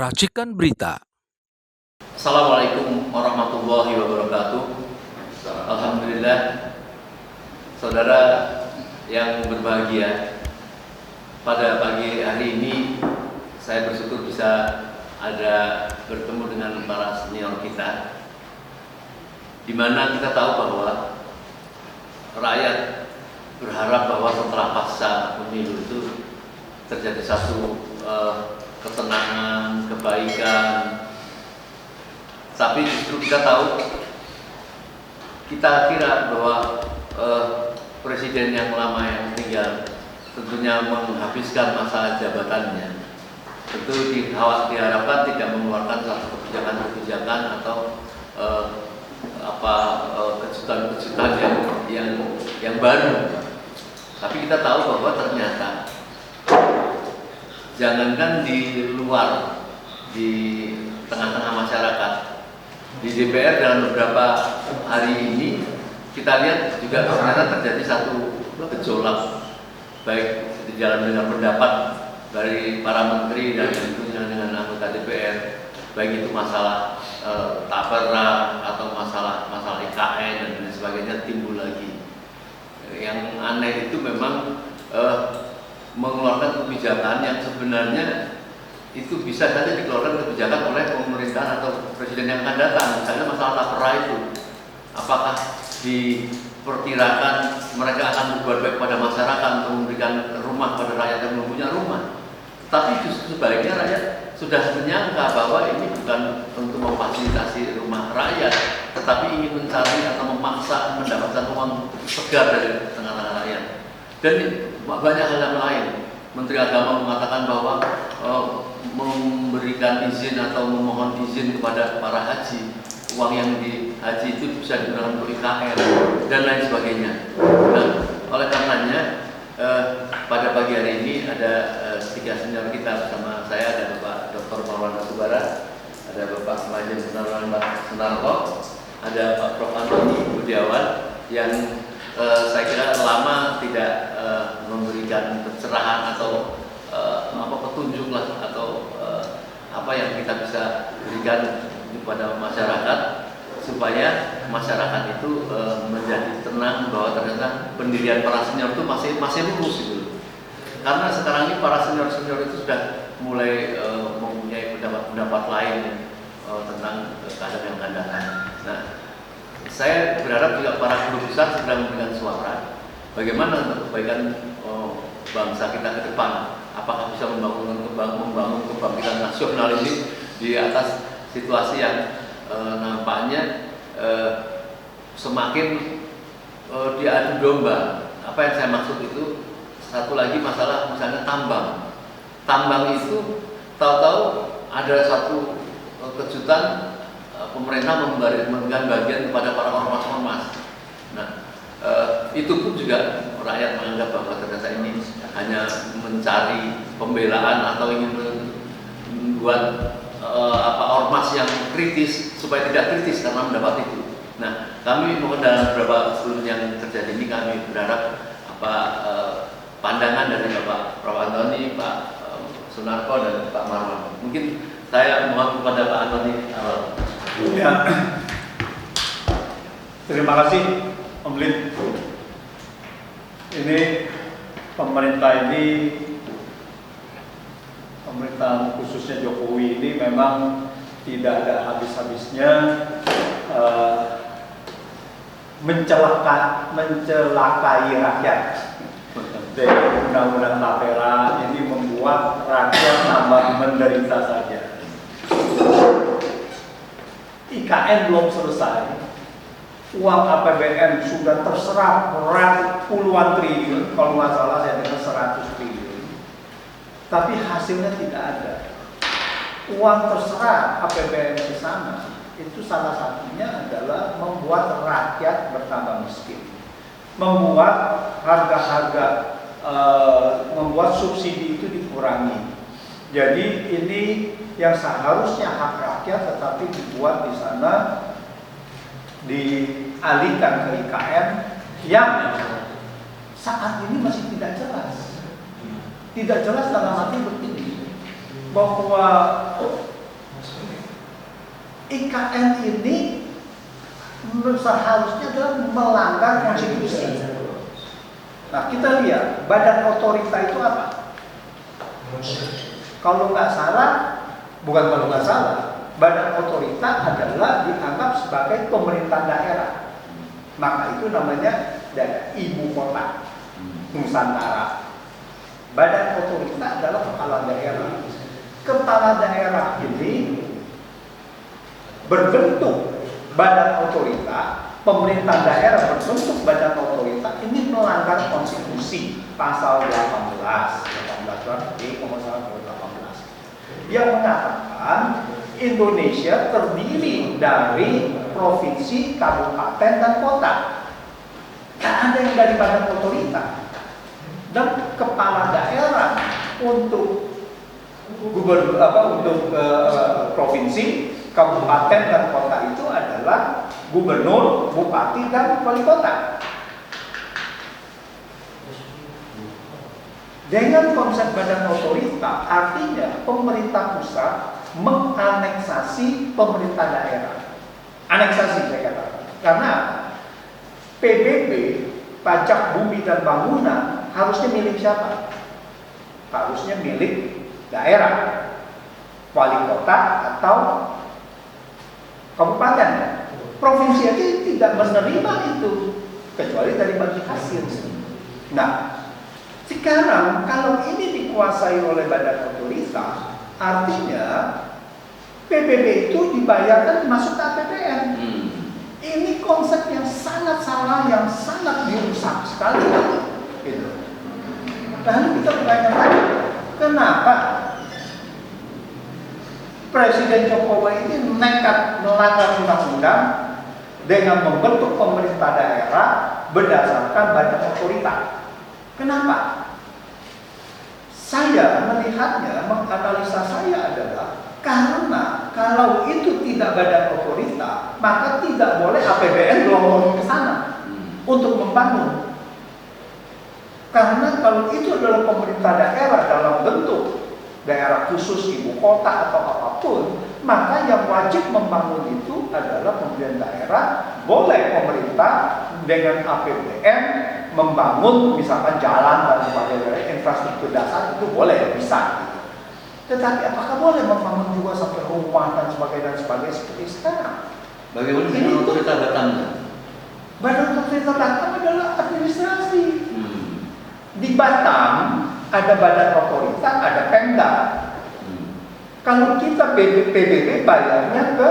Racikan Berita. Assalamualaikum warahmatullahi wabarakatuh. Alhamdulillah, saudara yang berbahagia, pada pagi hari ini saya bersyukur bisa bertemu dengan para senior kita, di mana kita tahu bahwa rakyat berharap bahwa setelah pasca pemilu itu terjadi satu ketenangan, kebaikan. Tapi justru kita tahu, kita kira bahwa presiden yang lama yang tinggal tentunya menghabiskan masa jabatannya. Tentu diharapkan tidak mengeluarkan satu kebijakan-kebijakan atau kejutan-kejutan yang baru. Tapi kita tahu bahwa ternyata jangankan di luar, di tengah-tengah masyarakat, di DPR dalam beberapa hari ini kita lihat juga ternyata terjadi satu gejolak, baik di dalam dengan pendapat dari para menteri dan tentunya dengan anggota DPR, baik itu masalah tapera atau masalah IKN dan lain sebagainya timbul lagi. Yang aneh itu memang mengeluarkan kebijakan yang sebenarnya itu bisa saja dikeluarkan kebijakan oleh pemerintahan atau presiden yang akan datang. Misalnya masalah tapera itu, apakah diperkirakan mereka akan berbuat baik pada masyarakat untuk memberikan rumah pada rakyat yang belum punya rumah? Tapi justru sebaliknya rakyat sudah menyangka bahwa ini bukan untuk memfasilitasi rumah rakyat, tetapi ingin mencari atau memaksa mendapatkan uang segar dari tengah-tengah rakyat. Dan banyak hal yang lain. Menteri Agama mengatakan bahwa memberikan izin atau memohon izin kepada para haji, uang yang di haji itu bisa digunakan untuk IKN dan lain sebagainya. Nah, oleh karenanya pada pagi hari ini ada tiga senior kita bersama saya, ada Bapak Dr. Marwan Batubara, ada Bapak Majen Sunarko, ada Pak Prof. Antoni Budiawan yang saya kira lama tidak memberikan pencerahan atau petunjuk lah atau apa yang kita bisa berikan kepada masyarakat supaya masyarakat itu menjadi tenang bahwa ternyata pendirian para senior itu masih lurus gitu. Karena sekarang ini para senior itu sudah mulai mempunyai pendapat lain tentang keadaan yang akan datang. Nah, saya berharap juga para guru besar sedang memberikan suara bagaimana untuk kebaikan bangsa kita ke depan. Apakah bisa membangun kebangkitan nasional ini di atas situasi yang nampaknya semakin diadu domba. Apa yang saya maksud itu, satu lagi masalah misalnya tambang. Tambang itu tahu-tahu ada satu kejutan, pemerintah memberikan bagian kepada para ormas-ormas. Nah, itu pun juga rakyat menganggap bahwa ternyata ini hanya mencari pembelaan atau ingin membuat ormas yang kritis supaya tidak kritis karena mendapat itu. Nah, kami mohon dalam beberapa sebelum yang terjadi ini kami berharap pandangan dari Bapak Prof. Antoni, Pak Sunarko dan Pak Marwan. Mungkin saya mohon kepada Pak Antoni. Ya. Terima kasih Om Lid. Ini pemerintahan khususnya Jokowi ini memang tidak ada habis-habisnya mencelakai rakyat. Dari undang-undang tapera ini membuat rakyat tambah menderita saja. IKN belum selesai, uang APBN sudah terserap puluhan triliun, kalau nggak salah saya dengar 100 triliun, tapi hasilnya tidak ada. Uang terserap APBN ke sana, itu salah satunya adalah membuat rakyat bertambah miskin, membuat harga-harga, membuat subsidi itu dikurangi. Jadi ini yang seharusnya hak rakyat tetapi dibuat di sana, dialihkan ke IKN yang saat ini masih tidak jelas. Tidak jelas dalam arti begini, bahwa IKN ini seharusnya adalah melanggar konstitusi. Nah, kita lihat badan otorita itu apa? Kalau nggak salah, badan otorita adalah dianggap sebagai pemerintah daerah. Maka itu namanya ibu kota Nusantara. Badan otorita adalah kepala daerah. Kepala daerah ini berbentuk badan otorita, pemerintah daerah berbentuk badan otorita, ini melanggar konstitusi pasal 18 yang mengatakan Indonesia terdiri dari provinsi, kabupaten, dan kota. Tidak ada yang dari badan otorita. Dan kepala daerah untuk provinsi, kabupaten, dan kota itu adalah gubernur, bupati, dan wali kota. Dengan konsep badan otorita, artinya pemerintah pusat menganeksasi pemerintah daerah. Aneksasi saya katakan. Karena PBB, pajak bumi dan bangunan, harusnya milik siapa? Harusnya milik daerah, wali kota atau kabupaten. Provinsi aja tidak menerima itu kecuali dari bagi hasil. Nah, sekarang kalau ini dikuasai oleh badan otorita, artinya PBB itu dibayarkan masuk ke APBN. Ini konsep yang sangat salah, yang sangat dirusak sekali. Gitu. Lalu kita bertanya lagi, kenapa Presiden Jokowi ini nekat melanggar undang-undang dengan membentuk pemerintah daerah berdasarkan badan otorita? Kenapa? Saya melihatnya, menganalisa saya adalah karena kalau itu tidak badan otorita, maka tidak boleh APBN dorong ke sana untuk membangun. Karena kalau itu adalah pemerintah daerah dalam bentuk daerah khusus, ibu kota atau apapun, maka yang wajib membangun itu adalah pemerintah daerah. Boleh pemerintah dengan APBN membangun misalkan jalan dan sebagainya, infrastruktur dasar itu boleh, bisa. Tetapi apakah boleh membangun juga sampai rumah dan sebagainya seperti sekarang? Bagaimana dengan otorita Batamnya? Badan otorita Batam adalah administrasi. Di Batam ada badan otorita, ada Pemda. Kalau kita PBB bayarnya ke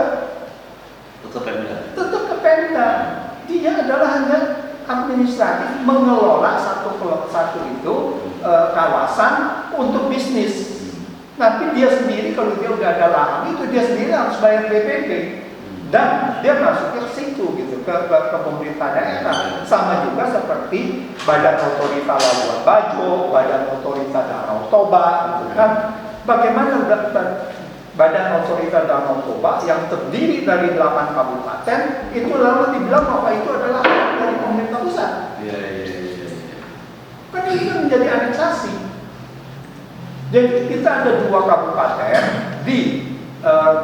tetap ke Pemda. Dia adalah hanya administratif mengelola satu itu kawasan untuk bisnis. Tapi dia sendiri kalau dia udah ada lahan itu dia sendiri harus bayar PBB dan dia masuknya ke situ gitu ke pemerintah daerah. Sama juga seperti badan otorita Labuan Bajo, badan otorita Danau Toba, gitu kan? Bagaimana badan otorita Danau Toba yang terdiri dari 8 kabupaten itu lalu dibilang bahwa itu adalah dari pemerintah pusat? Kan itu menjadi aneksasi. Jadi kita ada 2 kabupaten di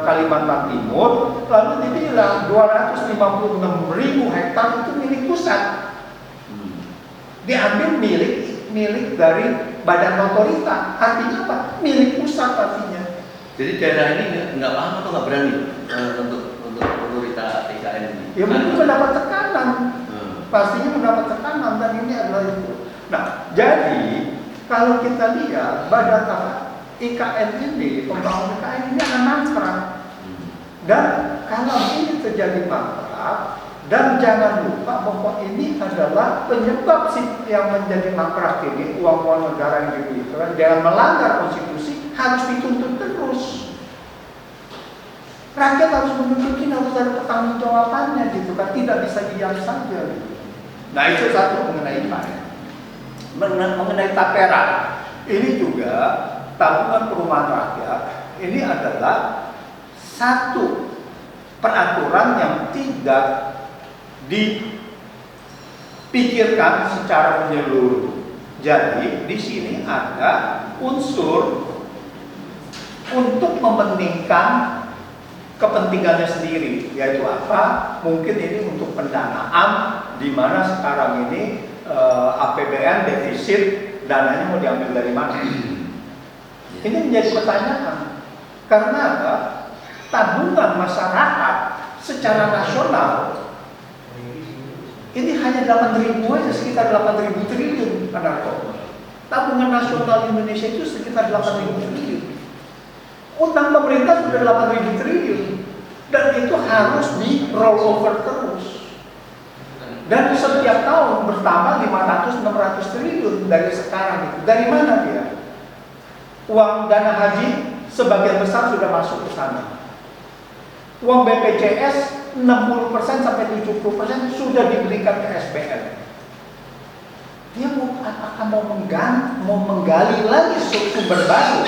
Kalimantan Timur, lalu dibilang 256.000 hektar itu milik pusat. Diambil milik dari badan otorita. Artinya apa? Milik pusat artinya. Jadi daerah ini nggak paham atau nggak berani untuk otorita IKN ini? Ya mungkin mendapat tekanan. Pastinya mendapat tekanan dan ini adalah itu. Nah, jadi kalau kita lihat badan IKN ini, pembangunan IKN ini akan mangkrak. Dan kalau ini terjadi mangkrak, dan jangan lupa bahwa ini adalah penyebab yang menjadi mangkrak ini, uang-uang negara yang diberikan dengan melanggar konstitusi harus dituntut terus. Rakyat harus menuntut ini, harus ada pertanggungjawabannya gitu kan, tidak bisa diam saja. Nah itu satu mengenai IKN. Mengenai tapera, ini juga tabungan perumahan rakyat, ini adalah satu peraturan yang tidak dipikirkan secara menyeluruh. Jadi di sini ada unsur untuk mementingkan kepentingannya sendiri, yaitu apa? Mungkin ini untuk pendanaan, di mana sekarang ini APBN defisit, dananya mau diambil dari mana? Ini menjadi pertanyaan. Karena apa? Tabungan masyarakat secara nasional ini hanya 8.000 aja, sekitar 8.000 triliun, Anarko. Tabungan nasional Indonesia itu sekitar 8.000 triliun. Utang pemerintah sudah 8.000 triliun. Dan itu harus di roll over terus. Dan setiap tahun bertambah 500-600 triliun dari sekarang itu. Dari mana dia? Uang dana haji sebagian besar sudah masuk ke sana. Uang BPJS 60% sampai 70% sudah diberikan ke SBN. Dia akan mau menggali lagi sumber baru.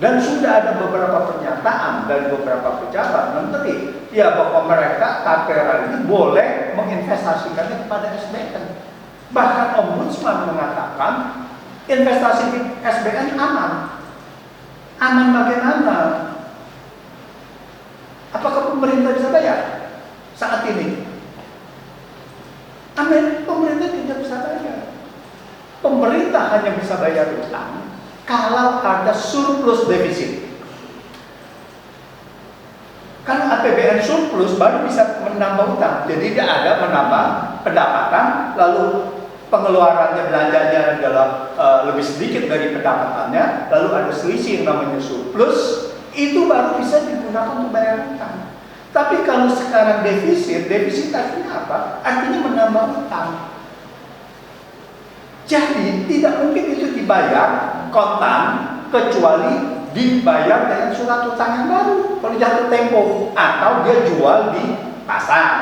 Dan sudah ada beberapa pernyataan dari beberapa pejabat menteri, ya bahwa mereka KPR ini boleh menginvestasikannya kepada SBN. Bahkan Ombudsman mengatakan investasi di SBN aman. Aman bagaimana? Apakah pemerintah bisa bayar saat ini? Amin, pemerintah tidak bisa bayar. Pemerintah hanya bisa bayar utang kalau ada surplus defisit. Kalau APBN surplus baru bisa menambah utang. Jadi dia ada menambah pendapatan, lalu pengeluarannya, belanjanya adalah lebih sedikit dari pendapatannya, lalu ada selisih yang namanya surplus, itu baru bisa digunakan untuk bayar utang. Tapi kalau sekarang defisit artinya apa? Artinya menambah utang. Jadi tidak mungkin itu dibayar kontan kecuali dibayar dengan surat utang yang baru kalau jatuh tempo atau dia jual di pasar,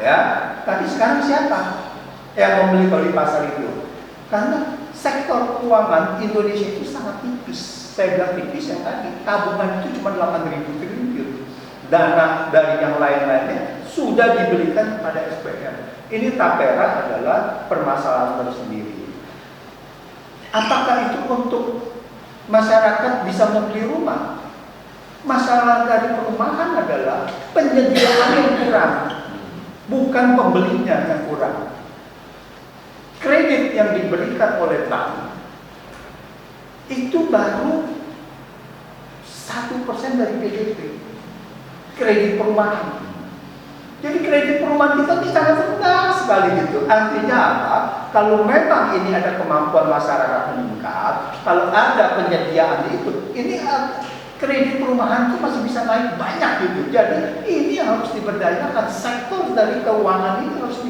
ya. Tapi sekarang siapa yang membeli kalau di pasar itu? Karena sektor keuangan Indonesia itu sangat tipis. Saya bilang tipis yang tadi, tabungan itu cuma 8.000 triliun. Dana dari yang lain-lainnya sudah diberikan kepada SBN. Ini Tapera adalah permasalahan tersendiri. Apakah itu untuk masyarakat bisa membeli rumah? Masalah dari perumahan adalah penyediaan yang kurang, bukan pembelinya yang kurang. Kredit yang diberikan oleh bank itu baru 1% dari PDB. Kredit perumahan. Jadi kredit perumahan kita ini sangat rendah sekali gitu. Artinya apa? Kalau memang ini ada kemampuan masyarakat meningkat, kalau ada penyediaan itu, ini kredit perumahan itu masih bisa naik banyak gitu. Jadi ini harus diberdayakan, sektor dari keuangan ini harus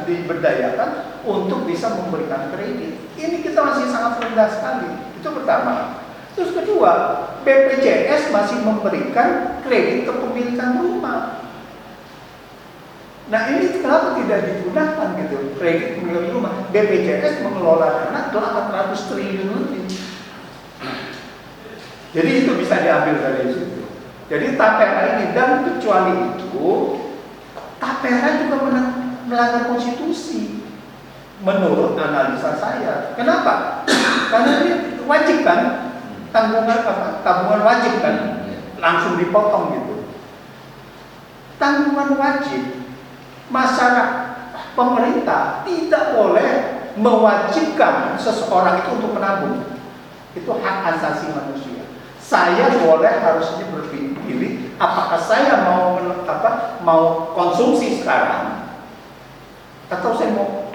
diberdayakan untuk bisa memberikan kredit. Ini kita masih sangat rendah sekali. Itu pertama. Terus kedua, BPJS masih memberikan kredit kepemilikan rumah. Nah ini kenapa tidak digunakan gitu, kredit kepemilikan rumah? BPJS mengelola dana 800 triliun lebih. Jadi itu bisa diambil dari situ. Jadi Tapera ini, dan kecuali itu, Tapera juga melanggar konstitusi. Menurut analisa saya. Kenapa? Karena ini wajib kan, tabungan wajib kan, langsung dipotong gitu. Tanggungan wajib, masyarakat, pemerintah tidak boleh mewajibkan seseorang itu untuk menabung. Itu hak asasi manusia. Saya boleh harusnya berpilih apakah saya mau konsumsi sekarang atau saya mau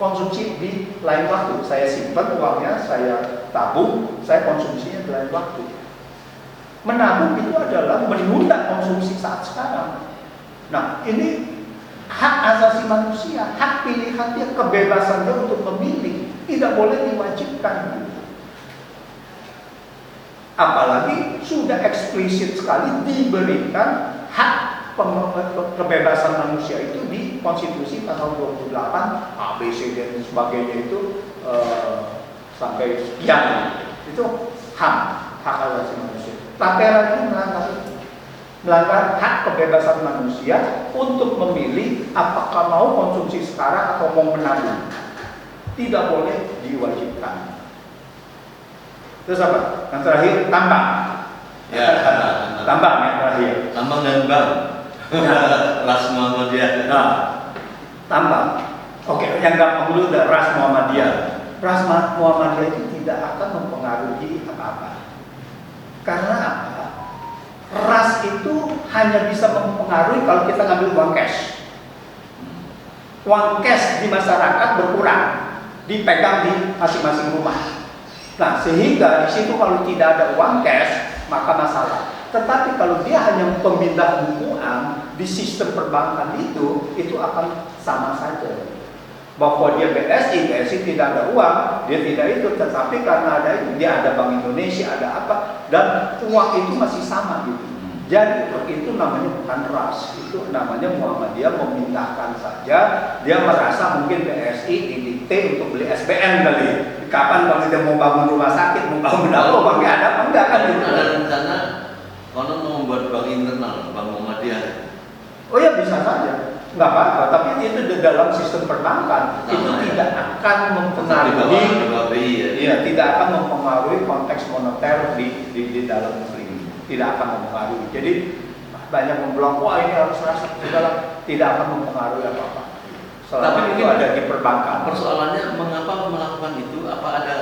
konsumsi di lain waktu. Saya simpan uangnya, saya tabung, saya konsumsinya di lain waktu. Menabung itu adalah menunda konsumsi saat sekarang. Nah, ini hak asasi manusia, hak pilihan dia, kebebasan dia untuk memilih, tidak boleh diwajibkan. Apalagi sudah eksplisit sekali diberikan hak kebebasan manusia itu di Konstitusi pasal 28 A, B, C dan sebagainya itu sampai sekian. Itu hak asasi manusia. Tapera ini melanggar hak kebebasan manusia untuk memilih apakah mau konsumsi sekarang atau mau menabung. Tidak boleh diwajibkan. Terus apa? Yang terakhir, tambang. Ya, tambang ya terakhir. Tambang dan bank. Ras Muhammadiyah. Nah, tambang. Oke, yang gampang dulu udah Ras Muhammadiyah. Ras Muhammadiyah itu tidak akan mempengaruhi apa-apa. Karena apa? Ras itu hanya bisa mempengaruhi kalau kita ngambil uang cash. Uang cash di masyarakat berkurang, dipegang di masing-masing rumah. Nah, sehingga di situ kalau tidak ada uang cash, maka masalah. Tetapi kalau dia hanya pemindah bukuan di sistem perbankan itu akan sama saja. Bahwa dia BSI tidak ada uang, dia tidak itu, tetapi karena ada itu, dia ada Bank Indonesia, ada apa, dan uang itu masih sama gitu. Jadi itu namanya bukan ras, itu namanya Muhammadiyah memindahkan saja. Dia merasa mungkin BSI didikte untuk beli SBN kali. Kapan kalau dia mau bangun rumah sakit, mau bangun apa, banknya ada apa enggak kan gitu. Ada rencana konon mau membuat bank internal, Bank Muhammadiyah. Oh ya bisa saja. Nggak apa-apa, tapi itu di dalam sistem perbankan itu tidak akan mempengaruhi, tidak akan mempengaruhi konteks moneter di dalam negeri, tidak akan mempengaruhi. Jadi banyak membilang wah ini harus rasa tidak akan mempengaruhi apa-apa. Selama Tapi itu ada di perbankan. Persoalannya mengapa melakukan itu? Apa ada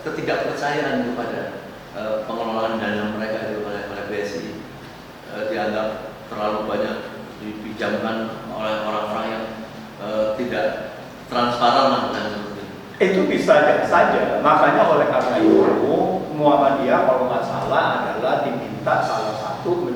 ketidakpercayaan kepada pengelolaan dana mereka itu oleh BSI? Dianggap terlalu banyak dipinjamkan oleh orang-orang yang tidak transparan lah dan seperti itu. Itu bisa saja. Makanya oleh karena itu Muhammadiyah kalau nggak salah adalah diminta salah satu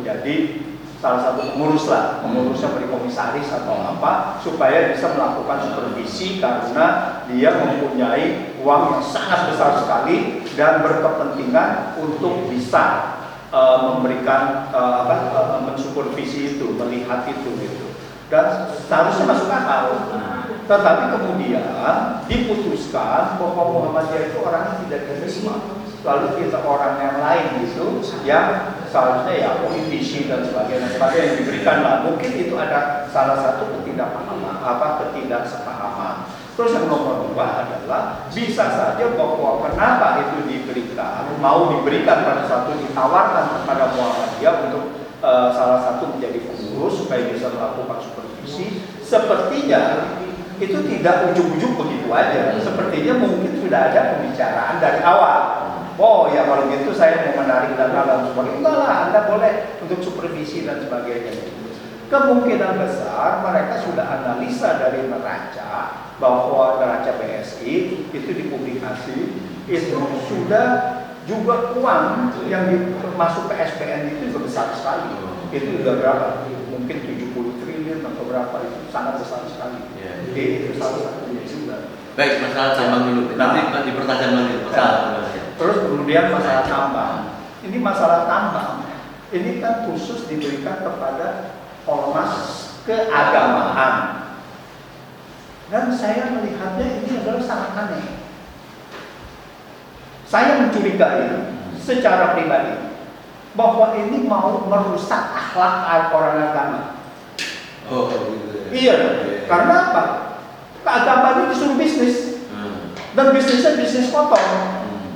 pengurusnya beri komisaris atau apa supaya bisa melakukan supervisi karena dia mempunyai uang yang sangat besar sekali dan berkepentingan untuk bisa memberikan mensupervisi itu, melihat itu gitu. Dan seharusnya masuk akal. Tetapi kemudian diputuskan bahwa Muhammadiyah itu orangnya tidak karisma. Lalu kita orang yang lain gitu yang seharusnya ya politisi dan sebagainya yang diberikan lah. Mungkin itu ada salah satu ketidaksepahaman. Terus yang nomor 2 adalah bisa saja bahwa kenapa itu mau diberikan pada satu ditawarkan kepada Muhammadiyah untuk salah satu menjadi pengurus supaya bisa melakukan supervisi. Sepertinya itu tidak ujug-ujug begitu aja. Sepertinya mungkin sudah ada pembicaraan dari awal. Oh ya kalau gitu saya mau menarik dana dan sebagainya. Enggak lah, Anda boleh untuk supervisi dan sebagainya. Kemungkinan besar mereka sudah analisa dari neraca bahwa neraca BSI itu dipublikasi itu sudah juga uang yang masuk ke SBN itu juga besar sekali. Itu juga berapa? Mungkin 70 triliun atau berapa, itu sangat besar sekali. Jadi itu salah satunya juga. Baik, masalah tambang dulu. Nanti dipertajam lagi masalah. Terus kemudian masalah tambang. Ini masalah tambang. Ini kan khusus diberikan kepada ormas keagamaan. Dan saya melihatnya ini adalah sangat aneh. Saya mencurigai secara pribadi bahwa ini mau merusak akhlak orang agama. Oh, gitu. Iya, karena apa? Keagamaan itu disuruh bisnis. Dan bisnisnya bisnis kotor,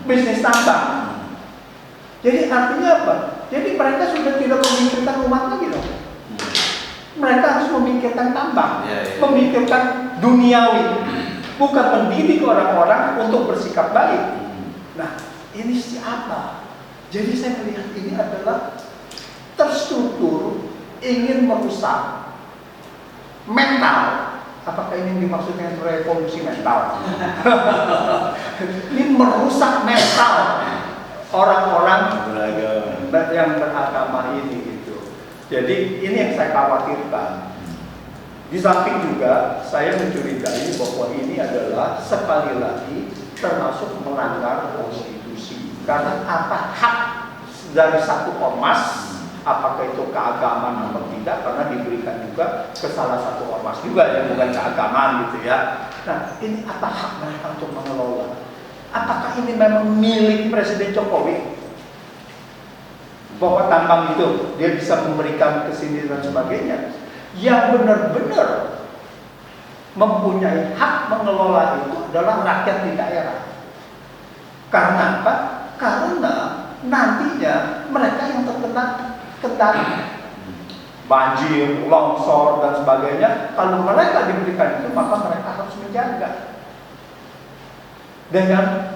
bisnis tambang. Jadi artinya apa? Jadi mereka sudah tidak memikirkan umat lagi dong. Mereka harus memikirkan tambang, memikirkan duniawi, bukan mendidik orang-orang untuk bersikap baik. Nah, ini siapa? Jadi saya melihat ini adalah terstruktur ingin merusak mental. Apakah ini dimaksudkan revolusi mental? Ini merusak mental orang-orang yang beragama ini gitu. Jadi ini yang saya khawatirkan. Di samping juga saya mencurigai bahwa ini adalah sekali lagi termasuk melanggar konstitusi. Karena apa hak dari satu ormas, apakah itu keagamaan atau tidak, karena diberikan juga ke salah satu ormas juga yang bukan keagamaan gitu ya. Nah, ini apa hak mereka untuk mengelola? Apakah ini memang milik Presiden Jokowi? Bahwa tambang itu dia bisa memberikan ke sini dan sebagainya. Yang benar-benar mempunyai hak mengelola itu adalah rakyat di daerah. Karena apa? Karena nantinya mereka yang terkena kendali. Banjir, longsor, dan sebagainya. Kalau mereka diberikan itu, maka mereka harus menjaga dengan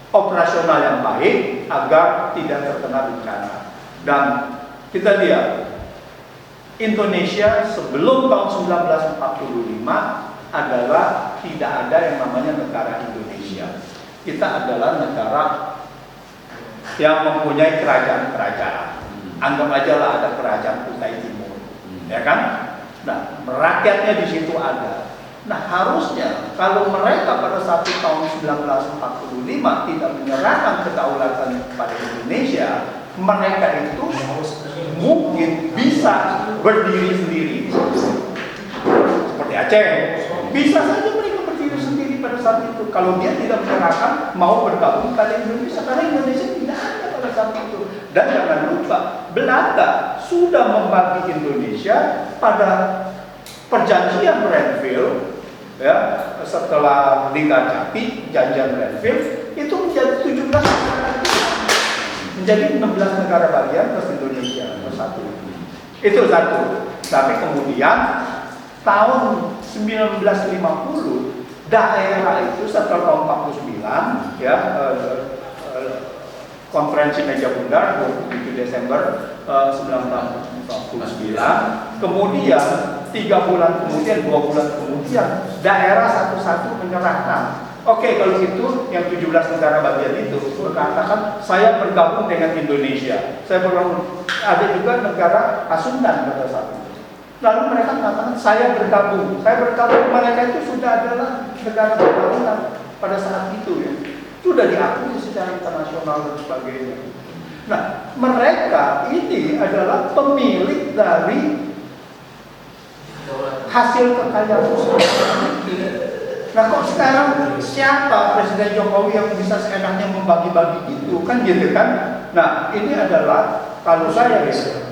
operasional yang baik agar tidak terkena bencana. Dan kita lihat Indonesia sebelum tahun 1945 adalah tidak ada yang namanya negara Indonesia. Kita adalah negara yang mempunyai kerajaan-kerajaan. Anggap aja lah ada kerajaan Kutai Timur, ya kan? Nah, rakyatnya di situ ada. Nah, harusnya kalau mereka pada saat tahun 1945 tidak menyerahkan kedaulatan kepada Indonesia, mereka itu mungkin bisa berdiri sendiri. Seperti Aceh, bisa saja mereka berdiri sendiri pada saat itu. Kalau dia tidak menyerahkan mau bergabung pada Indonesia, karena Indonesia tidak ada pada saat itu. Dan jangan lupa, Belanda sudah membagi Indonesia pada perjanjian Renville, ya, setelah Linggarjati, perjanjian Renville itu menjadi 17 negara, menjadi 16 negara bagian plus Indonesia satu. Itu satu. Tapi kemudian tahun 1950 daerah itu setelah tahun 49, ya, konferensi meja bundar 27 Desember 1949. Kemudian 3 bulan kemudian, 2 bulan kemudian, daerah satu-satu menyerahkan. Oke, kalau itu yang 17 negara bagian itu berkatakan saya bergabung dengan Indonesia. Saya bergabung. Ada juga negara Pasundan pada saat itu. Lalu mereka mengatakan saya bergabung. Saya bergabung. Mereka itu sudah adalah negara bergabungan pada saat itu, ya. Sudah diakui secara internasional dan sebagainya. Nah, mereka ini adalah pemilik dari hasil kekayaan usaha. Nah, kok sekarang siapa Presiden Jokowi yang bisa seenaknya membagi-bagi itu, kan gitu kan? Nah, ini adalah kalau saya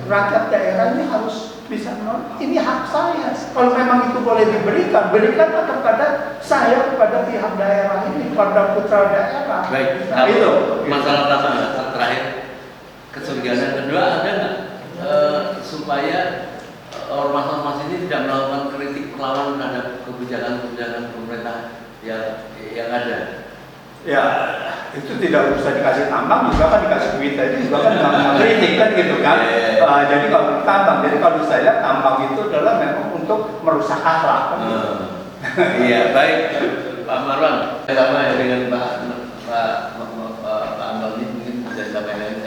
rakyat daerah ini harus bisa menolak. Ini hak saya. Kalau memang itu boleh diberikan, berikanlah kepada saya, kepada pihak daerah ini, kepada putra daerah. Baik. Nah, itu masalah pertama terakhir, kecurigaan kedua ada nggak supaya ormas-ormas ini tidak melakukan kritik perlawanan terhadap kebijakan-kebijakan pemerintah yang ada? Ya, itu tidak usah dikasih tambang, juga kan dikasih duit tadi, juga kan nggak kritik kan gitu kan. Jadi kalau tambang, jadi kalau saya lihat tambang itu adalah memang untuk merusak akhlak. Iya, baik Pak Marwan, sama ya dengan Pak Ambal ini mungkin bisa disampaikan.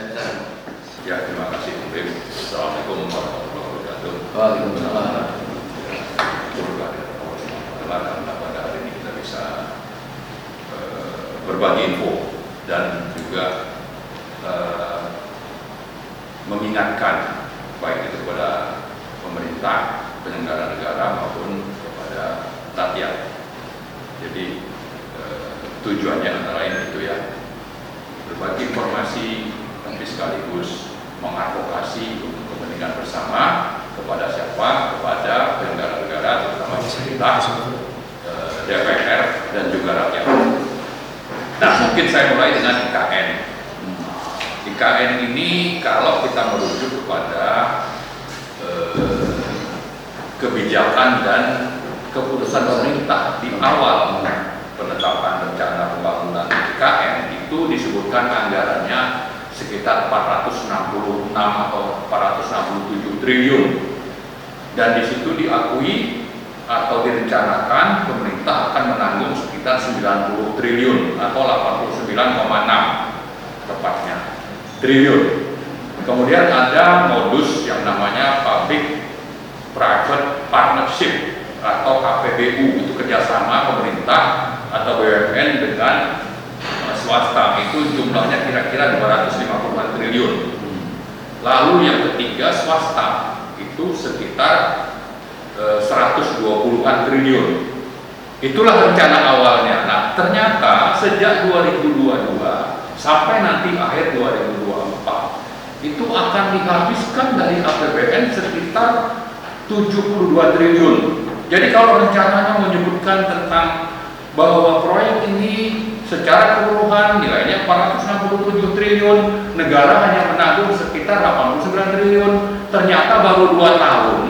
Ya, terima kasih Bu Bim. Assalamualaikum warahmatullahi wabarakatuh. Waalaikumsalam. Karena pada hari ini kita bisa berbagi info dan juga mengingatkan baik itu kepada pemerintah, penyelenggara negara maupun kepada rakyat. Jadi tujuannya antara lain itu ya, berbagi informasi tapi sekaligus mengadvokasi untuk kepentingan bersama kepada siapa? Kepada penyelenggara negara, terutama pemerintah, DPR dan juga rakyat. Nah, mungkin saya mulai dengan IKN. IKN ini kalau kita merujuk kepada kebijakan dan keputusan pemerintah di awal penetapan rencana pembangunan IKN itu disebutkan anggarannya sekitar 466 atau 467 triliun, dan di situ diakui atau direncanakan pemerintah akan menanggung sekitar 90 triliun atau 89,6 tepatnya triliun. Kemudian ada modus yang namanya public private partnership atau KPBU, itu kerjasama pemerintah atau BUMN dengan swasta, itu jumlahnya kira-kira 250 triliun. Lalu yang ketiga swasta, itu sekitar 120-an triliun. Itulah rencana awalnya. Nah, ternyata sejak 2022 sampai nanti akhir 2024 itu akan dihabiskan dari APBN sekitar 72 triliun. Jadi kalau rencananya menyebutkan tentang bahwa proyek ini secara keseluruhan nilainya 467 triliun, negara hanya menanggung sekitar 89 triliun, ternyata baru 2 tahun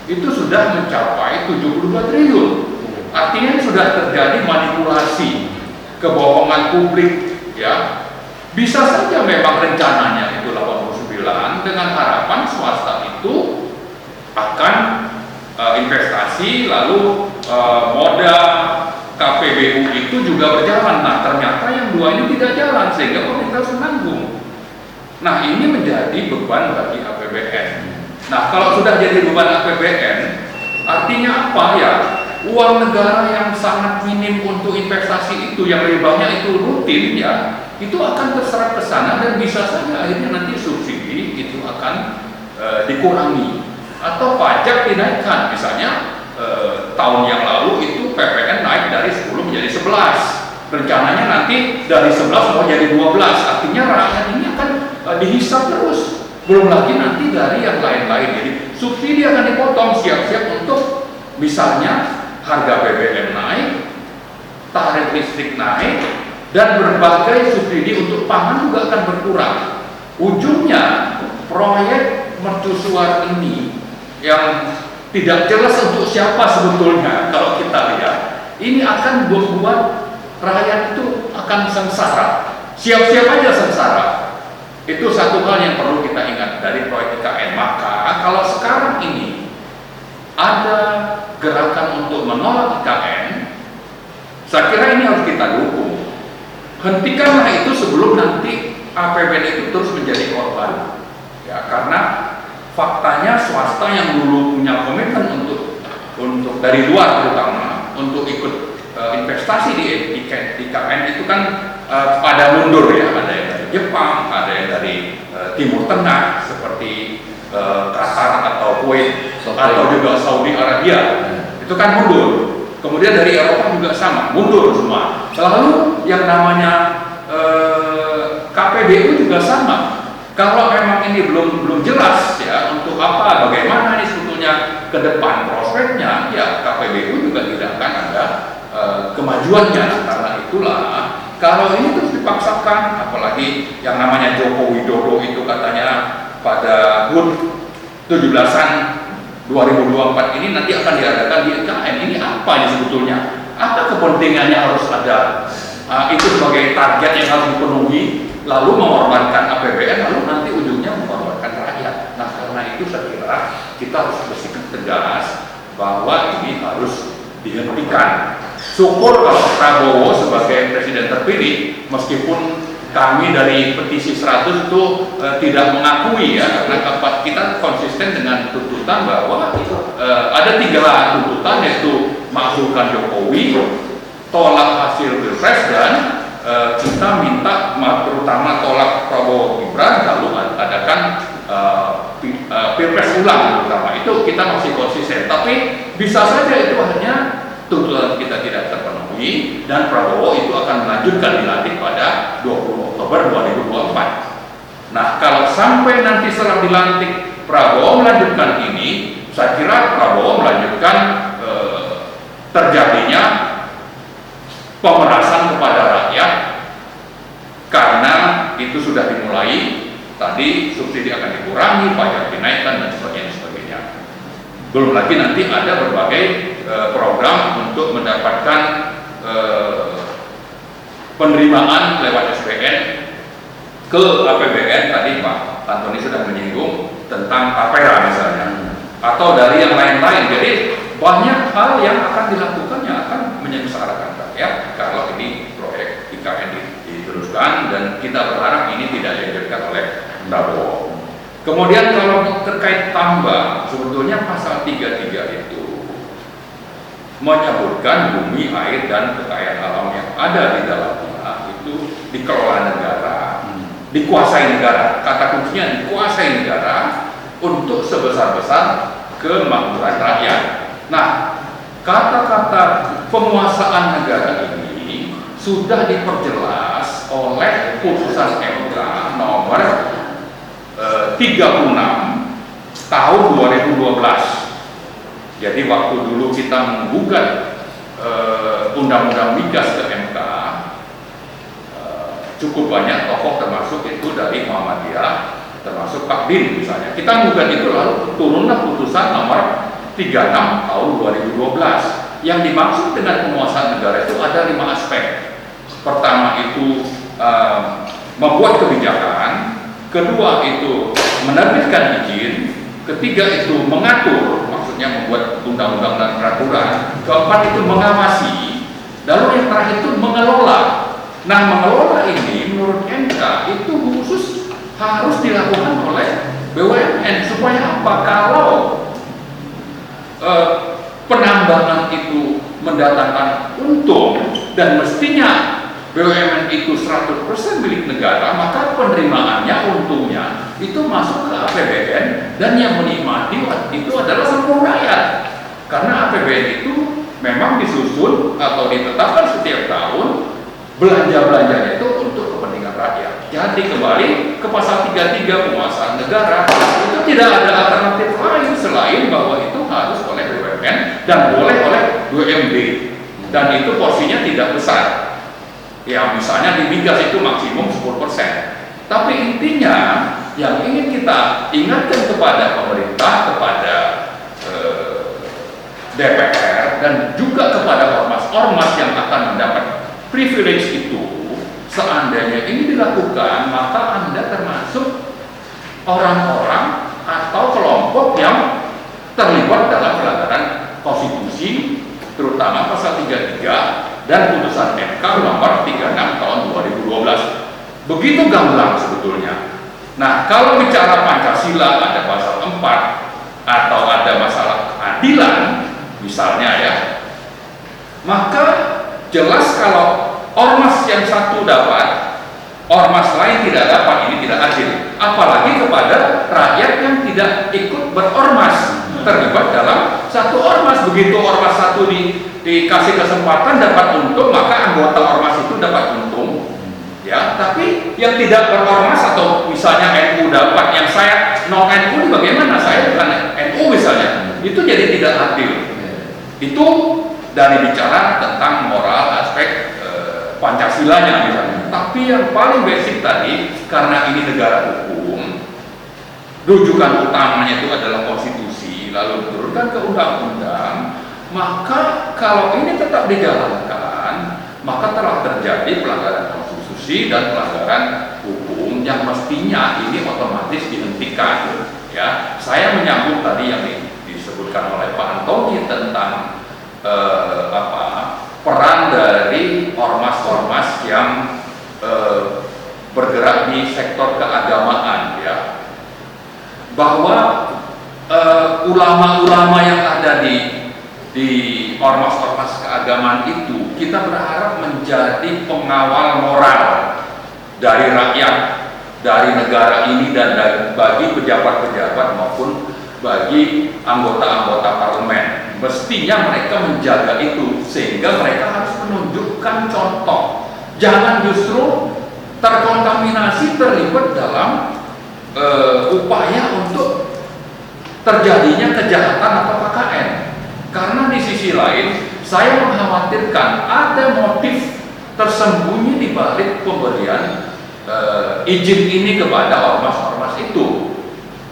itu sudah mencapai 72 triliun. Artinya sudah terjadi manipulasi, kebohongan publik, ya. Bisa saja memang rencananya itu 89 dengan harapan swasta itu akan investasi, lalu modal KPBU itu juga berjalan. Nah, ternyata yang dua ini tidak jalan sehingga pemerintah harus menanggung. Nah, ini menjadi beban bagi APBN. Nah, kalau sudah jadi beban APBN, artinya apa ya? Uang negara yang sangat minim untuk investasi itu, yang ribanya itu rutin ya, itu akan terserap ke sana dan bisa saja akhirnya nanti subsidi itu akan dikurangi atau pajak dinaikkan. Misalnya tahun yang lalu itu PPN naik dari 10 menjadi 11, rencananya nanti dari 11 mau jadi 12, artinya rakyat ini akan dihisap terus, belum lagi nanti dari yang lain-lain. Jadi subsidi akan dipotong, siap-siap untuk misalnya harga BBM naik, tarif listrik naik, dan berbagai subsidi untuk pangan juga akan berkurang. Ujungnya proyek mercusuar ini yang tidak jelas untuk siapa sebetulnya, kalau kita lihat ini akan membuat rakyat itu akan sengsara, siap-siap aja sengsara. Itu satu hal yang perlu kita ingat dari proyek IKN. Maka kalau sekarang ini ada gerakan untuk menolak IKN, saya kira ini harus kita dukung. Hentikanlah itu sebelum nanti APBN itu terus menjadi korban, ya, karena faktanya swasta yang dulu punya komitmen untuk dari luar terutama untuk ikut investasi di IKN itu kan pada mundur ya, ada yang dari Jepang, ada yang dari Timur Tengah seperti Qatar atau Kuwait atau juga Saudi Arabia, itu kan mundur. Kemudian dari Eropa juga sama, mundur semua. Lalu yang namanya KPBU juga sama. Kalau memang ini belum jelas ya untuk apa, bagaimana ini sebetulnya ke depan prospeknya, ya KPBU juga tidak akan ada kemajuannya. Karena itulah kalau ini terus dipaksakan, apalagi yang namanya Joko Widodo itu katanya pada HUT 17-an 2024 ini nanti akan diadakan di IKN. Ini apa ini sebetulnya? Apa kepentingannya harus ada itu sebagai target yang harus dipenuhi, lalu mengorbankan APBN, lalu nanti ujungnya mengorbankan rakyat. Nah, karena itu saya kira kita harus bersikap tegas bahwa ini harus dihentikan. Syukur kalau Prabowo sebagai presiden terpilih, meskipun kami dari petisi 100 itu tidak mengakui ya, karena kita konsisten dengan tuntutan bahwa ada 3 tuntutan, yaitu makzulkan Jokowi, tolak hasil Pilpres, dan kita minta terutama tolak Prabowo Gibran, lalu adakan Pilpres ulang terutama. Itu kita masih konsisten, tapi bisa saja itu hanya tuntutan kita tidak terpenuhi dan Prabowo itu akan melanjutkan dilantik pada 20 Oktober 2024. Nah, kalau sampai nanti setelah dilantik Prabowo melanjutkan ini, saya kira Prabowo melanjutkan terjadinya pemerasan kepada rakyat, karena itu sudah dimulai. Tadi subsidi akan dikurangi, pajak dinaikkan, dan sebagainya. Belum lagi nanti ada berbagai program untuk mendapatkan penerimaan lewat SPN ke APBN. Tadi Pak Antoni sudah menyinggung tentang tapera misalnya, atau dari yang lain-lain. Jadi banyak hal yang akan dilakukan yang akan menyengsarakan rakyat kalau ini proyek IKN diteruskan, dan kita berharap ini tidak dilanjutkan oleh Prabowo. Kemudian kalau terkait tambang, sebetulnya pasal 33 itu menyebutkan bumi, air, dan kekayaan alam yang ada di dalamnya itu dikelola negara, dikuasai negara. Kata kuncinya dikuasai negara untuk sebesar-besar kemakmuran rakyat. Nah, kata-kata penguasaan negara ini sudah diperjelas oleh putusan MK nomor 36 tahun 2012. Jadi waktu dulu kita menggugat undang-undang migas ke MK, cukup banyak tokoh termasuk itu dari Muhammadiyah, termasuk Pak Bin misalnya. Kita gugat itu lalu turunlah putusan nomor 36 tahun 2012. Yang dimaksud dengan penguasaan negara itu ada 5 aspek. Pertama itu membuat kebijakan, kedua itu menerbitkan izin, ketiga itu mengatur, maksudnya membuat undang-undang dan peraturan, keempat itu mengawasi, lalu yang terakhir itu mengelola. Nah, mengelola ini menurut MK itu khusus harus dilakukan oleh BUMN. Supaya apa? Kalau penambangan itu mendatangkan untung dan mestinya BUMN itu 100% milik negara, maka penerimaannya, untungnya itu masuk ke APBN dan yang menikmati itu adalah seluruh rakyat. Karena APBN itu memang disusun atau ditetapkan setiap tahun, belanja-belanjanya itu untuk kepentingan rakyat. Jadi kembali ke pasal 33 penguasaan negara, itu tidak ada alternatif lain selain bahwa itu harus oleh BUMN dan boleh oleh BUMD, dan itu porsinya tidak besar. Ya, misalnya di migas itu maksimum 10%. Tapi intinya yang ingin kita ingatkan kepada pemerintah, kepada DPR, dan juga kepada ormas-ormas yang akan mendapat privilege itu, seandainya ini dilakukan, maka Anda termasuk orang-orang atau kelompok yang terlibat dalam pelanggaran konstitusi, terutama pasal 33 dan putusan MK nomor 36 tahun 2012. Begitu gamblang sebetulnya. Nah, kalau bicara Pancasila ada pasal 4 atau ada masalah keadilan misalnya ya, maka jelas kalau ormas yang satu dapat, ormas lain tidak dapat, ini tidak adil. Apalagi kepada rakyat yang tidak ikut berormas, terlibat dalam satu ormas. Begitu ormas satu dikasih kesempatan dapat untung, maka anggota ormas itu dapat untung, ya. Tapi yang tidak berormas atau misalnya NU dapat, yang saya non NU bagaimana? Saya bukan NU misalnya, itu jadi tidak adil. Itu dari bicara tentang moral aspek Pancasilanya misalnya. Tapi yang paling basic tadi, karena ini negara hukum, rujukan utamanya itu adalah konstitusi, lalu diturunkan ke undang-undang. Maka kalau ini tetap dijalankan, maka telah terjadi pelanggaran konstitusi dan pelanggaran hukum yang mestinya ini otomatis dihentikan. Ya, saya menyambung tadi yang disebutkan oleh Pak Antoni tentang peran dari ormas-ormas yang bergerak di sektor keagamaan, ya, bahwa ulama-ulama yang ada di ormas-ormas keagamaan itu kita berharap menjadi pengawal moral dari rakyat, dari negara ini, dan bagi pejabat-pejabat maupun bagi anggota-anggota parlemen. Mestinya mereka menjaga itu, sehingga mereka harus menunjukkan contoh. Jangan justru terkontaminasi, terlibat dalam upaya untuk terjadinya kejahatan atau KKN. Karena di sisi lain, saya mengkhawatirkan ada motif tersembunyi di balik pemberian izin ini kepada ormas-ormas itu.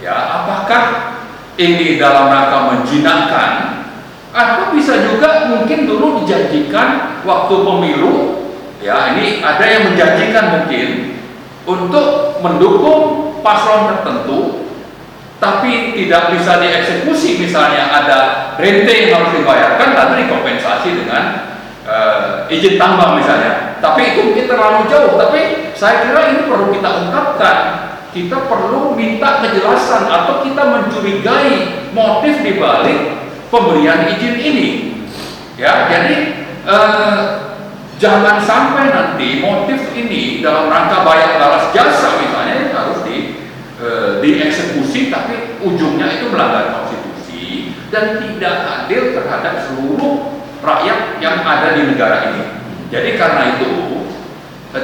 Ya, apakah ini dalam rangka menjinakkan, atau bisa juga mungkin dulu dijanjikan waktu pemilu, ya, ini ada yang menjanjikan mungkin untuk mendukung paslon tertentu, tapi tidak bisa dieksekusi. Misalnya ada rente yang harus dibayarkan, lalu dikompensasi dengan izin tambang misalnya. Tapi itu mungkin terlalu jauh. Tapi saya kira ini perlu kita ungkapkan. Kita perlu minta kejelasan, atau kita mencurigai motif di balik pemberian izin ini. Ya, jadi jangan sampai nanti motif ini dalam rangka bayar balas jasa misalnya harus dieksekusi, tapi ujungnya itu melanggar konstitusi dan tidak adil terhadap seluruh rakyat yang ada di negara ini. Jadi karena itu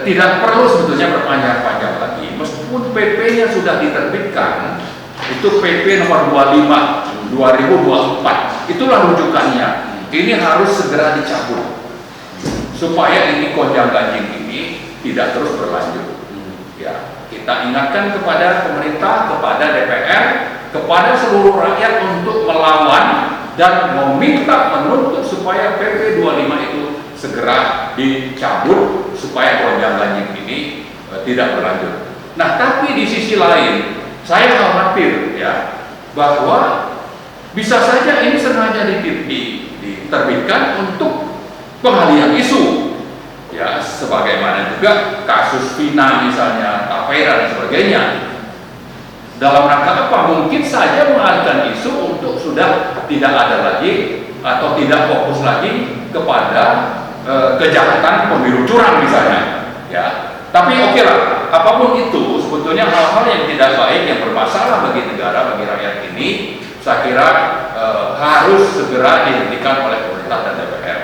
tidak perlu sebetulnya berpanjang-panjang lagi, meskipun PP-nya sudah diterbitkan, itu PP nomor 25 2024, itulah rujukannya. Ini harus segera dicabut supaya ini gonjang-ganjing ini tidak terus berlanjut. Ya, kita ingatkan kepada pemerintah, kepada DPR, kepada seluruh rakyat untuk melawan dan meminta menuntut supaya PP 25 itu segera dicabut supaya gonjang-ganjing ini tidak berlanjut. Nah, tapi di sisi lain saya khawatir ya bahwa bisa saja ini sengaja diterbitkan untuk pengalihan isu. Ya, sebagaimana juga kasus Vina misalnya, Tapera dan sebagainya. Dalam rangka apa? Mungkin saja mengalihkan isu untuk sudah tidak ada lagi atau tidak fokus lagi kepada kejahatan pemilu curang misalnya. Ya, tapi oke lah, apapun itu sebetulnya hal-hal yang tidak baik yang bermasalah bagi negara, bagi rakyat ini, saya kira harus segera dihentikan oleh pemerintah dan DPR.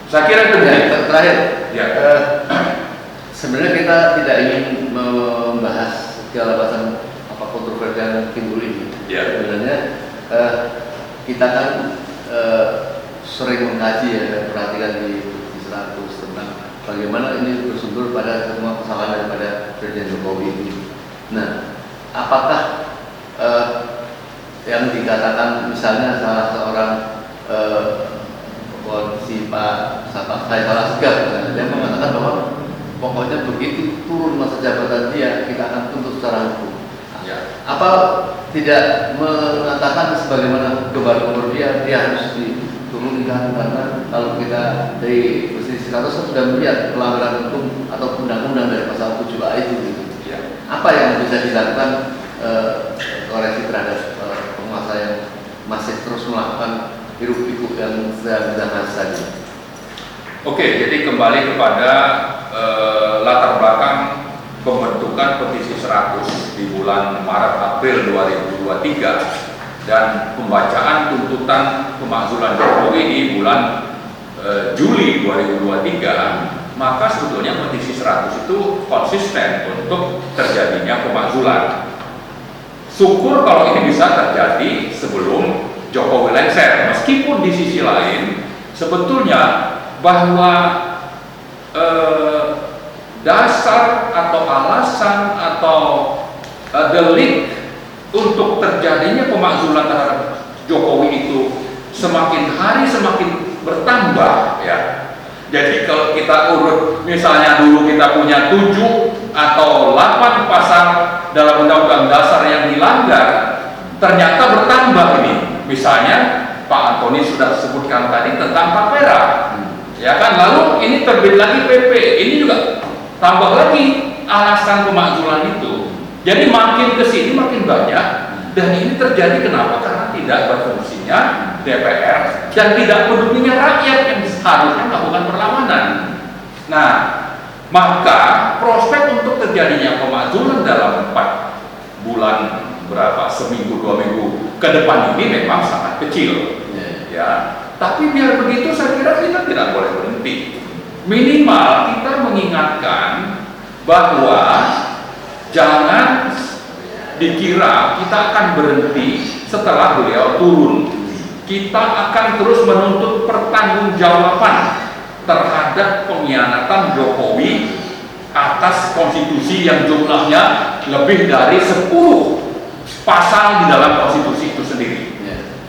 Saya kira itu terakhir. Ya. Sebenarnya kita tidak ingin membahas segala macam kontroversi yang timbul ini. Ya. Sebenarnya kita kan sering mengkaji ya, perhatikan di 100 tentang bagaimana ini bersumber pada semua kesalahan daripada Presiden Jokowi ini. Nah, apakah yang dikatakan misalnya salah seorang si Pak Saifullah Segaf, dia mengatakan bahwa pokoknya begitu turun masa jabatan dia, kita akan tuntut secara hukum. Ya. Apa tidak mengatakan sebagaimana gembar-gembar dia harus diturunkan, karena kalau kita dari posisi 100 sudah melihat pelanggaran hukum atau undang-undang dari pasal 7A itu gitu. Ya. Apa yang bisa dilakukan koreksi terhadap penguasa yang masih terus melakukan hiruk-pikuk yang sedang saja? Oke, jadi kembali kepada latar belakang pembentukan petisi 100 di bulan Maret-April 2023 dan pembacaan tuntutan pemakzulan Jokowi di bulan Juli 2023, maka sebetulnya petisi 100 itu konsisten untuk terjadinya pemakzulan. Syukur kalau ini bisa terjadi sebelum Jokowi lengser, meskipun di sisi lain sebetulnya bahwa dasar atau alasan atau delik untuk terjadinya pemakzulan terhadap Jokowi itu semakin hari semakin bertambah ya. Jadi kalau kita urut misalnya dulu kita punya 7 atau 8 pasal dalam undang-undang dasar yang dilanggar, ternyata bertambah ini. Misalnya Pak Antoni sudah sebutkan tadi tentang Tapera, ya kan. Lalu ini terbit lagi PP, ini juga tambah lagi alasan pemakzulan itu. Jadi makin kesini makin banyak, dan ini terjadi kenapa? Karena tidak berfungsinya DPR dan tidak pedulinya rakyat yang seharusnya melakukan perlawanan. Nah, maka prospek untuk terjadinya pemakzulan dalam 4 bulan seminggu 2 minggu ke depan ini memang sangat kecil. Ya, tapi biar begitu saya kira kita tidak boleh berhenti. Minimal kita mengingatkan bahwa jangan dikira kita akan berhenti setelah beliau turun. Kita akan terus menuntut pertanggungjawaban terhadap pengkhianatan Jokowi atas konstitusi yang jumlahnya lebih dari 10 pasal di dalam konstitusi itu sendiri.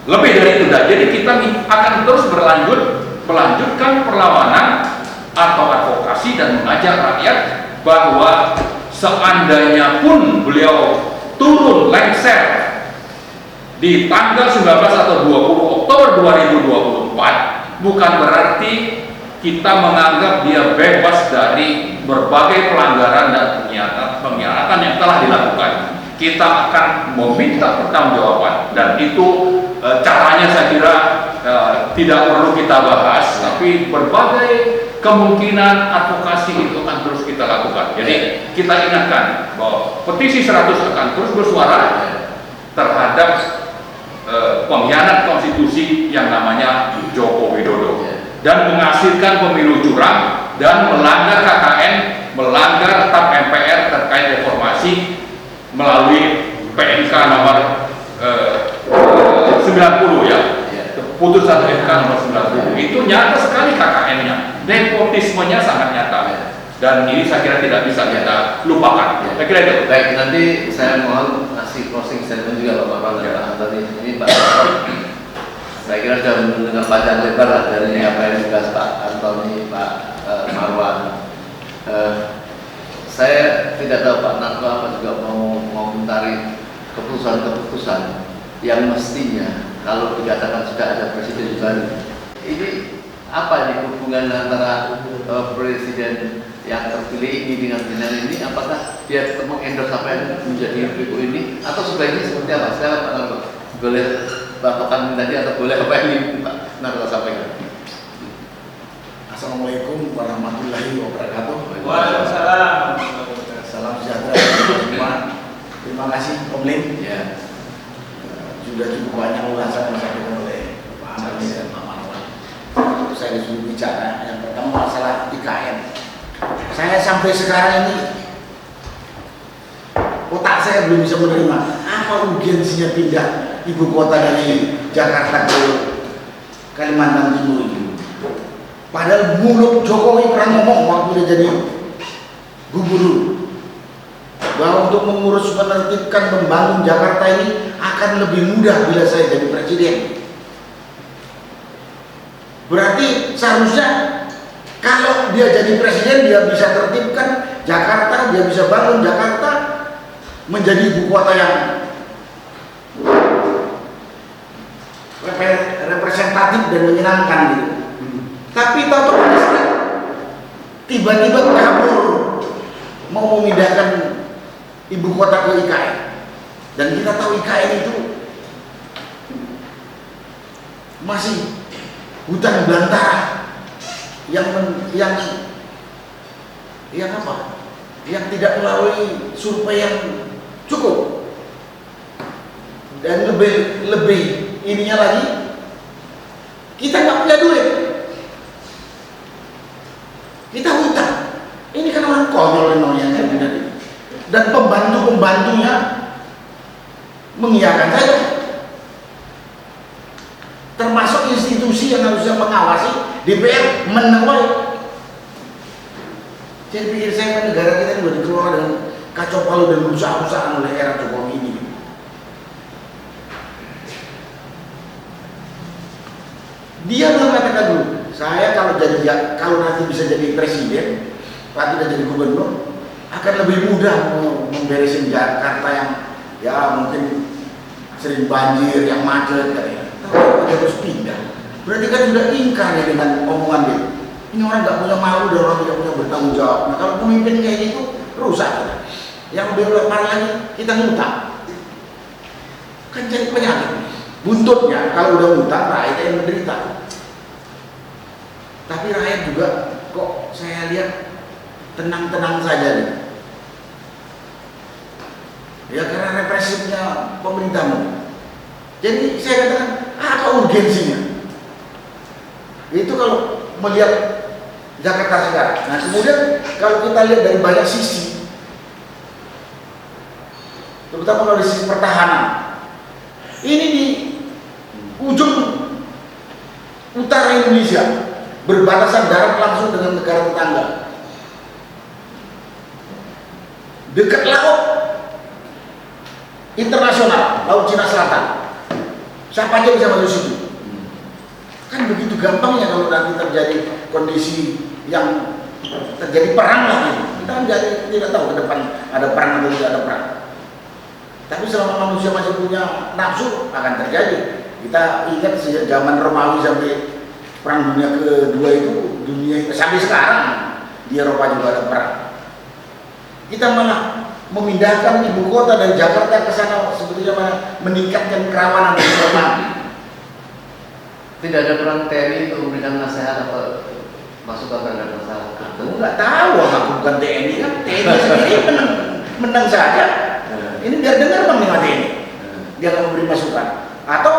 Lebih dari itu, jadi kita akan terus melanjutkan perlawanan atau advokasi dan mengajak rakyat bahwa seandainya pun beliau turun lengser di tanggal 19 atau 20 Oktober 2024, bukan berarti kita menganggap dia bebas dari berbagai pelanggaran dan pengkhianatan yang telah dilakukan. Kita akan meminta pertanggungjawaban, dan itu caranya saya kira tidak perlu kita bahas, tapi berbagai kemungkinan advokasi itu akan terus kita lakukan. Jadi kita ingatkan bahwa petisi 100 akan terus bersuara terhadap pengkhianat konstitusi yang namanya Joko Widodo, dan menghasilkan pemilu curang dan melanggar KKN, melanggar TAP MPR terkait reformasi melalui PMK nomor 90 ya, putusan MK nomor 90 itu nyata sekali KKN-nya, nepotismenya sangat nyata. Dan ini saya kira tidak bisa kita lupakan. Saya kira itu. Baik, nanti saya mohon kasih closing statement juga Pak Marwan dan Pak Antoni. Ini Pak Marwan, saya kira sudah mendengar panjang lebar lah dari apa yang dibahas Pak Antoni, Pak Marwan. Saya tidak tahu Pak Narto apa juga mau mengomentari keputusan-keputusan yang mestinya kalau dikatakan sudah ada presiden baru. Ini apa ini hubungan antara presiden yang terpilih ini dengan ini? Apakah dia tetap mengendorse apa yang menjadi PU ini atau sebaiknya seperti apa? Saya Pak Narto boleh batokan tadi atau boleh apa yang Pak Narto sampaikan? Assalamualaikum warahmatullahi wabarakatuh. Waalaikumsalam. Salam sejahtera semua. Terima kasih Om Lim. Ya. Sudah cukup banyak ulasan yang disampaikan oleh Pak Antoni dan Pak Marwan. Saya disuruh bicara. Yang pertama masalah IKN. Saya sampai sekarang ini otak saya belum bisa menerima apa urgensinya pindah ibu kota dari Jakarta ke Kalimantan Timur itu. Padahal mulut Jokowi pernah ngomong waktu dia jadi gubernur bahwa untuk mengurus, menertibkan, membangun Jakarta ini akan lebih mudah bila saya jadi presiden. Berarti seharusnya kalau dia jadi presiden, dia bisa tertibkan Jakarta, dia bisa bangun Jakarta menjadi ibu kota yang representatif dan menyenangkan gitu. Tapi tahu tiba-tiba kabur mau memindahkan ibu kota ke IKN. Dan kita tahu IKN itu masih hutan belantara yang apa? Yang tidak melalui survei yang cukup. Dan lebih ininya lagi, kita nggak punya duit. Kita hutang. Ini kan orang konyol namanya. Dan pembantu-pembantunya mengiyakan saja. Termasuk institusi yang harusnya mengawasi, DPR menolak. Jadi pikir saya negara kita sudah dikelola dengan kacau balau dan rusak-rusakan oleh era Jokowi ini. Dia mengatakan dulu, saya kalau nanti bisa jadi presiden, Pak tidak jadi gubernur, akan lebih mudah memberesin Jakarta yang ya mungkin sering banjir, yang macet katanya. Tapi dia harus pindah. Berarti kan sudah ingkar ya dengan omongan dia. Ini orang nggak punya malu dan orang tidak punya bertanggung jawab. Nah kalau pemimpin kayak gitu rusak. Yang lebih parah lagi kita ngutang. Kan jadi penyakit. Buntutnya kalau udah ngutang rakyat yang menderita. Tapi rakyat juga kok saya lihat tenang-tenang saja nih. Ya karena represifnya pemerintah. Jadi saya katakan apa urgensinya? Itu kalau melihat Jakarta sekarang. Nah kemudian kalau kita lihat dari banyak sisi, terutama dari sisi pertahanan, ini di ujung utara Indonesia berbatasan darat langsung dengan negara tetangga, dekat laut internasional, laut Cina Selatan. Siapa aja bisa masuk situ. Kan begitu gampangnya kalau nanti terjadi kondisi yang terjadi perang lagi. Kita kan tidak tahu ke depan ada perang atau tidak ada perang. Tapi selama manusia masih punya nafsu akan terjadi. Kita ingat sejak zaman Romawi sampai perang dunia kedua itu, sampai sekarang di Eropa juga ada perang. Kita malah memindahkan ibu kota dari Jakarta ke sana sebetulnya meningkatkan kerawanan dan keamanan. Tidak ada peran TNI untuk memberikan nasihat atau masukan terhadap masalah. Aku nggak tahu, aku bukan TNI kan. TNI sendiri menang saja. Ini biar dengar bang nih TNI. Dia akan memberi masukan. Atau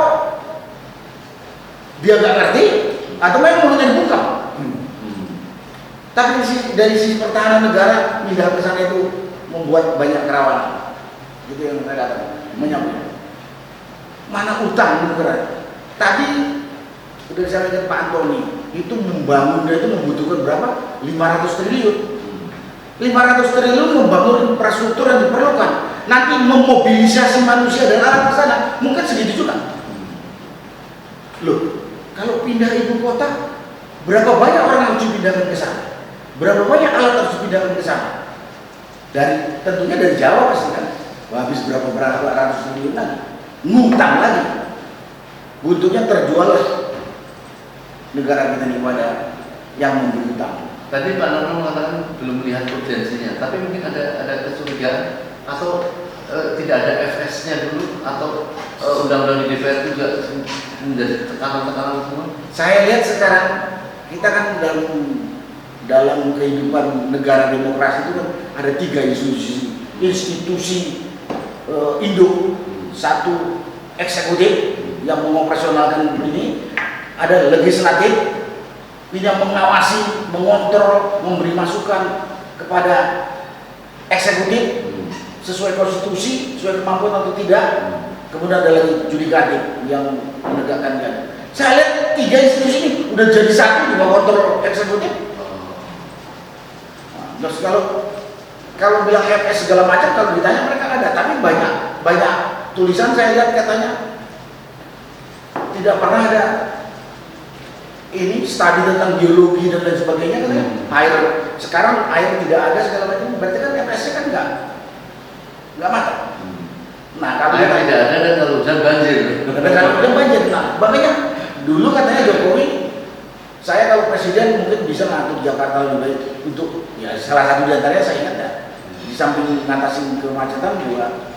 dia nggak ngerti, atau memang mulutnya dibuka. Tapi dari sisi pertahanan negara pindah ke sana itu membuat banyak kerawanan. Itu yang saya katakan, menyambut. Mana utang di negara? Tadi sudah saya lihat Pak Antoni itu membangunnya itu membutuhkan berapa? 500 triliun. 500 triliun membangun infrastruktur yang diperlukan. Nanti memobilisasi manusia dan alat ke sana mungkin segitu juga. Loh, kalau pindah ibu kota, berapa banyak orang yang harus dipindahkan ke sana? Berapa banyak alat harus dipindahkan ke sana? Tentunya dari Jawa pasti kan. Wah, habis berapa ratus triliun lagi, ngutang lagi. Buntutnya terjual lah negara kita ini pada yang memberi utang. Tadi Pak Nono mengatakan belum melihat urgensinya, tapi mungkin ada kecurigaan atau tidak ada FS-nya dulu, atau undang-undang di DPR juga menjadi tekanan-tekanan semua. Saya lihat sekarang kita kan dalam kehidupan negara demokrasi itu kan ada 3 institusi induk. Satu eksekutif yang mengoperasionalkan ini, ada legislatif yang mengawasi, mengontrol, memberi masukan kepada eksekutif sesuai konstitusi, sesuai kemampuan atau tidak. Kemudian ada lagi yudikatif yang menegakkan. Saya lihat 3 institusi ini udah jadi satu di bawah kontrol eksekutif. Terus kalau bilang FS segala macam, kalau ditanya mereka ada, tapi banyak tulisan saya lihat katanya tidak pernah ada ini studi tentang geologi dan lain sebagainya katanya. Sekarang air tidak ada segala macam, berarti kan FS-nya kan nggak matang. Nah, kalau air tidak ada dan kalau hujan banjir. Nah, makanya dulu katanya Jokowi, saya kalau presiden mungkin bisa ngatur Jakarta lebih baik untuk, ya salah satu di antaranya saya ingat ya, di samping ngatasin kemacetan juga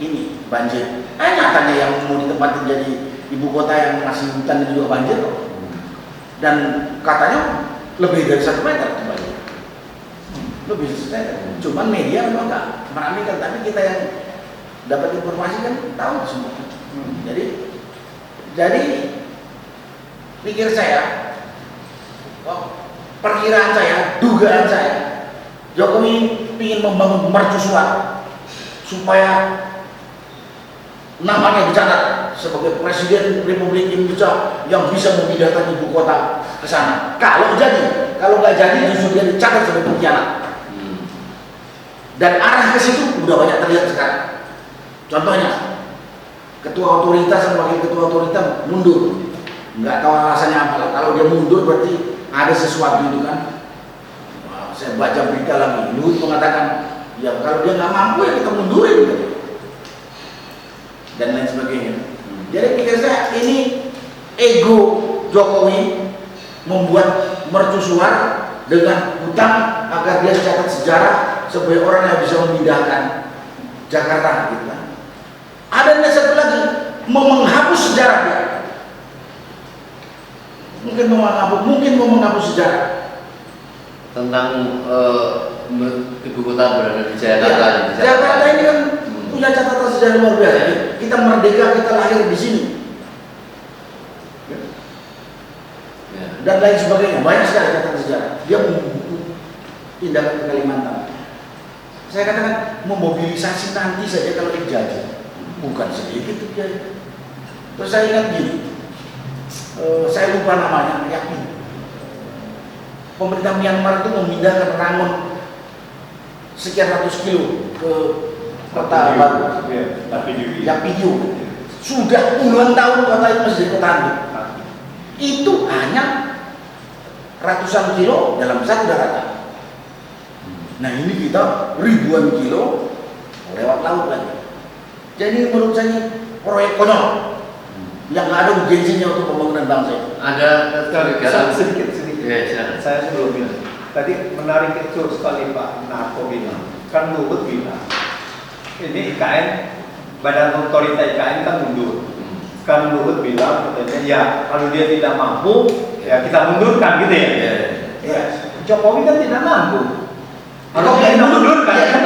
ini banjir. Nyatanya yang mau ditempatin jadi ibu kota yang masih hutan itu juga banjir kok. Dan katanya lebih dari 1 meter itu banjir. Lebih dari 1 meter. Cuman media memang nggak meramaikan, tapi kita yang dapat informasi kan tahu semua. Jadi pikir saya, perkiraan saya, dugaan saya, Jokowi ingin membangun mercusuar supaya namanya dicatat sebagai Presiden Republik Indonesia yang bisa memindahkan ibu kota ke sana. Kalau nggak jadi justru dia dicatat sebagai pengkhianat. Dan arah ke situ udah banyak terlihat sekarang. Contohnya, ketua otoritas dan wakil ketua otoritas mundur. Nggak tahu alasannya apa. Kalau dia mundur berarti ada sesuatu itu kan. Wah, saya baca berita lagi, Luhut mengatakan, ya kalau dia nggak mampu ya kita mundurin gitu. Dan lain sebagainya. Jadi pikir saya ini ego Jokowi membuat mercusuar dengan hutang agar dia catat sejarah sebagai orang yang bisa memindahkan Jakarta gitu kan. Ada yang satu lagi mau menghapus sejarah dia. Mungkin mau menghapus sejarah tentang ibu kota berada di Jakarta. Ya, Jakarta ini kan punya catatan sejarah luar biasa. Kita merdeka, kita lahir di sini. Dan lain sebagainya, banyak sekali catatan sejarah. Dia pindah ke Kalimantan. Saya katakan memobilisasi nanti saja kalau terjadi, bukan sedikit terjadi. Terus saya ingat gini, saya lupa namanya, yakin. Pemerintah Myanmar itu memindahkan Rangon sekian ratus kilo ke kota baru, Yapidyo. Sudah puluhan tahun kota itu masih kota handuk. Itu hanya ratusan kilo dalam satu daratan. Nah ini kita ribuan kilo lewat laut lagi. Jadi menurut saya proyek konyol yang nggak ada urgensinya untuk pembangunan bangsa. Ada sedikit. Ya, Saya sebelum bilang. Tadi menarik itu sekali Pak Narko bilang. Kan Luhut bilang ini IKN, Badan Otorita IKN kan mundur. Kan Luhut bilang katanya ya kalau dia tidak mampu ya kita mundurkan gitu ya. Ya. Jokowi kan tidak mampu. Kalau dia mundurkan ya,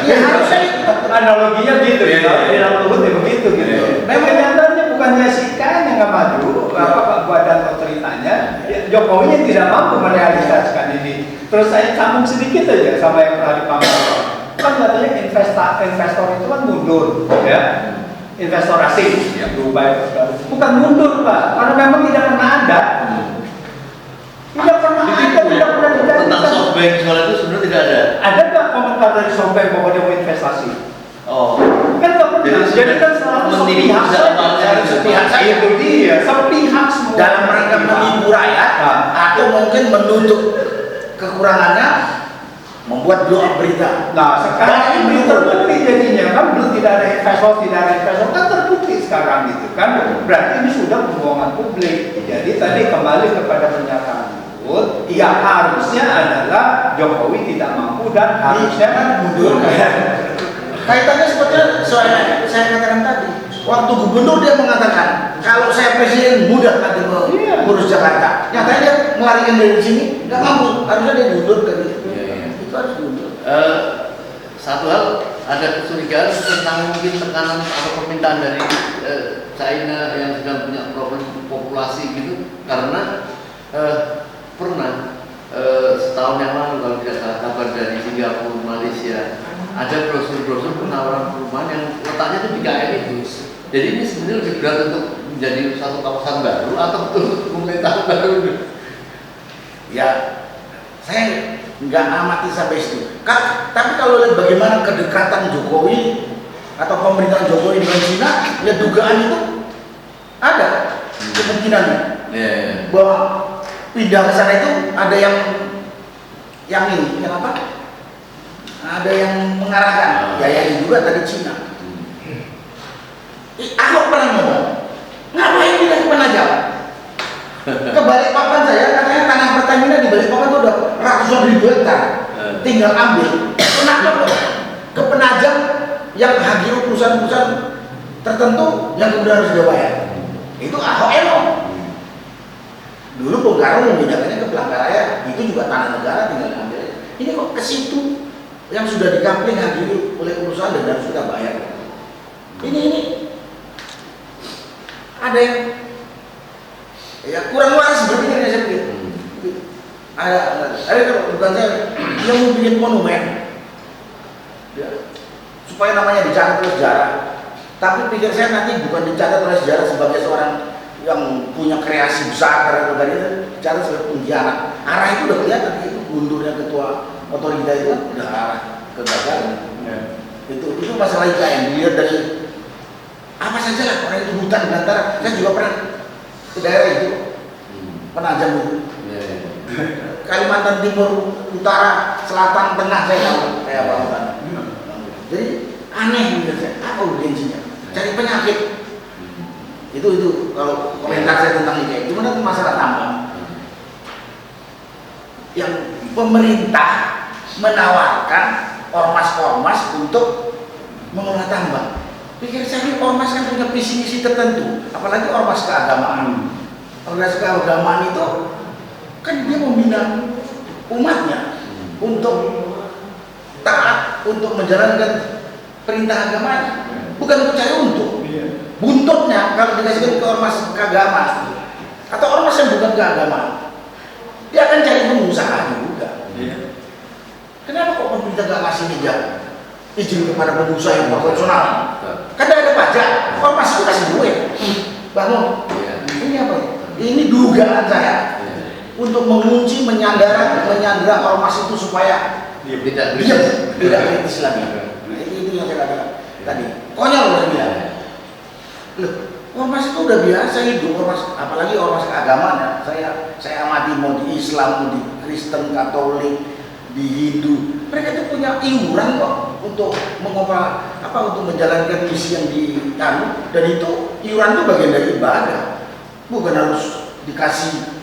ya harusnya analoginya gitu ya. Tidak Luhut ya begitu gitu. Memang nyatanya bukannya si IKN yang nggak maju, apa badan otoritanya, ya, Jokowi yang tidak mampu merealisasikan ini. Terus saya sambung sedikit aja sama yang pernah dipamerkan. Kan katanya investor itu kan mundur, ya. Investor asing, ya, Dubai, bukan mundur Pak, karena memang tidak pernah ada. Tidak pernah ada, tidak pernah dicari. Softbank soal itu sebenarnya tidak ada. Ada nggak komentar dari Softbank bahwa dia mau investasi? Oh. Kan nggak pernah. Jadi kan selalu menipu sepihak saja. Sepihak saja. Itu dia. Sepihak semua. Dalam rangka menipu rakyat atau mungkin menutup kekurangannya, membuat blow up berita. Nah, sekarang ini terbukti jadinya kan belum tidak ada investor kan terbukti sekarang gitu kan. Berarti ini sudah pembohongan publik. Jadi tadi kembali kepada pernyataan Luhut, ya harusnya adalah Jokowi tidak mampu dan harusnya kan mundur. Kaitannya sebetulnya saya katakan tadi, waktu gubernur dia mengatakan kalau saya presiden mudah nanti mengurus Jakarta. Nyatanya dia melarikan dari sini, nggak mampu. Harusnya dia mundur ke gitu. Itu harus mundur. Satu hal, ada kecurigaan tentang mungkin tekanan atau permintaan dari China yang sedang punya problem populasi gitu, karena pernah setahun yang lalu kalau tidak salah kabar dari Singapura, Malaysia, ada brosur-brosur penawaran perumahan yang letaknya itu di KL itu. Jadi ini sebenarnya lebih berat untuk menjadi satu kawasan baru atau untuk pemerintahan baru? Ya, saya nggak amati sampai situ. Tapi kalau lihat bagaimana kedekatan Jokowi atau pemerintahan Jokowi dengan Cina, ya dugaan itu ada kemungkinannya bahwa pindah ke sana itu ada yang ini, yang apa? Ada yang mengarahkan. Ya yang juga tadi Cina. Ahok pernah ngomong, ngapain pindah ke Penajam? Ke Balikpapan saya katanya tanah Pertamina di Balikpapan itu udah ratusan ribu hektar, tinggal ambil. Kenapa kok ke Penajam yang hadir perusahaan-perusahaan tertentu yang kemudian harus dibayar? Itu Ahok emang. Dulu Bongkaro memindahkannya ke Pelanggaraya, itu juga tanah negara tinggal ambil. Ini kok ke situ yang sudah dikampling hadir oleh perusahaan dan harus kita bayar. Ini ada yang ya kurang waras berpikirnya saya pikir. Ada bukan saya yang mau bikin monumen ya, supaya namanya dicatat oleh sejarah. Tapi pikir saya nanti bukan dicatat oleh sejarah sebagai seorang yang punya kreasi besar karena tadi dicatat sebagai pengkhianat. Arah itu udah kelihatan itu gundurnya ketua otorita itu udah arah kegagalan. Itu masalah IKN dilihat dari apa saja lah orang itu hutan belantara. Saya juga pernah ke daerah itu Penajam itu. Kalimantan Timur, Utara, Selatan, Tengah saya tahu kayak apa hutan. Jadi aneh menurut saya. Apa urgensinya? Cari penyakit. Itu kalau komentar saya tentang IKN. Cuma itu masalah tambang. Yang pemerintah menawarkan ormas-ormas untuk mengelola tambang. Pikir saya ini ormas kan punya visi misi tertentu, apalagi ormas keagamaan. Ormas keagamaan itu kan dia membina umatnya untuk taat, untuk menjalankan perintah agamanya, bukan percaya untuk. Buntutnya kalau dikasihkan ke ormas keagamaan atau ormas yang bukan keagamaan, dia akan cari pengusaha juga. Kenapa kok pemerintah nggak ngasih izin kepada pengusaha yang profesional? Kan ada pajak, ormas itu kasih duit. Bangun. Ini apa? Ini dugaan saya untuk mengunci, menyandera ormas itu supaya tidak kritis lagi. Nah, itu yang saya katakan tadi. Konyol loh dia. Loh, ormas itu udah biasa hidup, ormas, apalagi ormas keagamaan ya. Saya amati mau di Islam, mau di Kristen, Katolik, di Hindu, mereka itu punya iuran kok untuk untuk menjalankan misi yang dianu, dan itu iuran itu bagian dari ibadah, bukan harus dikasih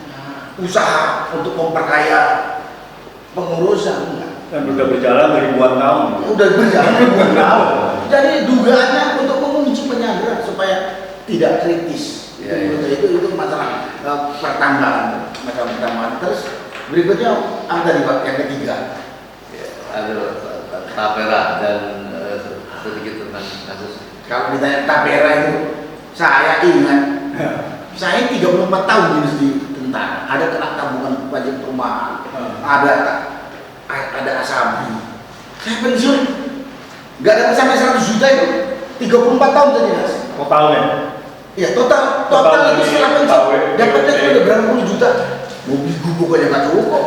usaha untuk memperkaya pengurusan. Dan sudah berjalan ribuan tahun. Jadi dugaannya untuk mengunci penyandera supaya tidak kritis. Itu masalah pertambangan, masalah pertambangan. Terus berikutnya apa tadi Pak yang ketiga? Ada tapera dan sedikit tentang kasus. Kalau ditanya tapera itu, saya ingat, saya 34 tahun di tentara, ada kena tabungan pajak perumahan, ada asabi. Saya pensiun, nggak dapat sampai 100 juta itu, 34 tahun tadi Mas. Totalnya? Ya total itu setelah pensiun, dapatnya itu ada berapa puluh juta. mau beli gubuk aja nggak cukup,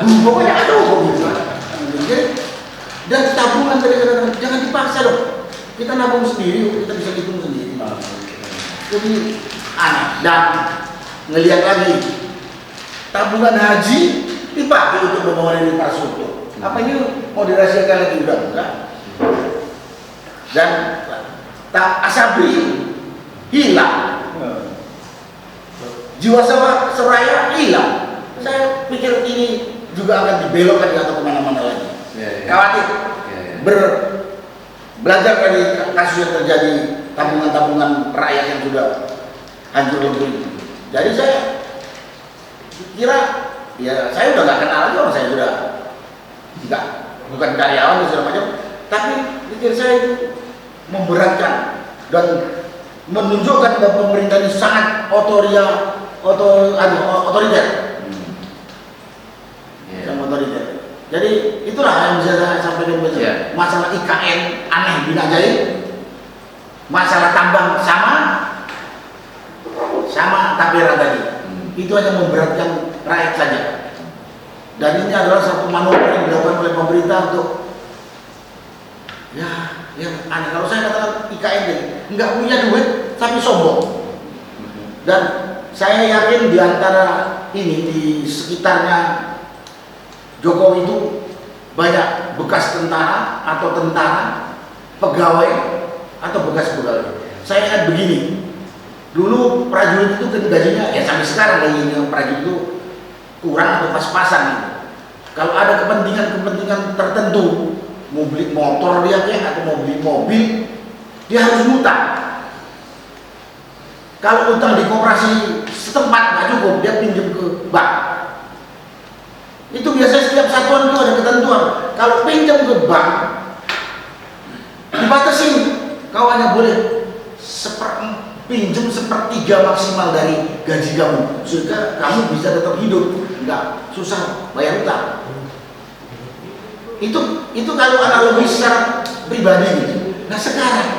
gubuk aja nggak cukup gitu. Jadi, dan tabungan tadi katakan jangan dipaksa dong. Kita nabung sendiri, kita bisa hitung sendiri. Jadi aneh. Dan ngelihat lagi tabungan haji dipakai untuk pembangunan infrastruktur. Apa ini mau dirahasiakan lagi? Udah enggak. Dan tak Asabri hilang, Jiwasraya hilang. Saya pikir ini juga akan dibelokkan atau kemana-mana lagi. Khawatir. Belajar dari kasus yang terjadi, tabungan-tabungan rakyat yang sudah hancur lebur. Jadi saya kira, ya saya udah nggak kenal lagi orang, saya sudah nggak, bukan karyawan dan segala macam. Tapi pikir saya itu memberatkan dan menunjukkan bahwa pemerintah ini sangat otoriter. Yang otoriter. Jadi itulah yang bisa saya sampaikan besok. Masalah IKN aneh binajaib, masalah tambang sama tapera tadi. Itu hanya memberatkan rakyat saja. Dan ini adalah satu manuver yang dilakukan oleh pemerintah untuk yang aneh. Kalau saya katakan IKN tadi nggak punya duit tapi sombong. Dan saya yakin di antara ini di sekitarnya Jokowi itu banyak bekas tentara atau tentara, pegawai atau bekas pegawai. Saya lihat begini, dulu prajurit itu kan gajinya, ya sampai sekarang gajinya prajurit itu kurang atau pas-pasan gitu. Kalau ada kepentingan tertentu, mau beli motor dia atau mau beli mobil, dia harus ngutang. Kalau utang di koperasi setempat nggak cukup, dia pinjam ke bank. Itu biasanya setiap satuan itu ada ketentuan. Kalau pinjam ke bank, dibatasi. Kau hanya boleh pinjam 1/3 maksimal dari gaji kamu, sehingga kamu bisa tetap hidup, nggak susah bayar utang. Itu kalau analogi secara pribadi gitu. Nah sekarang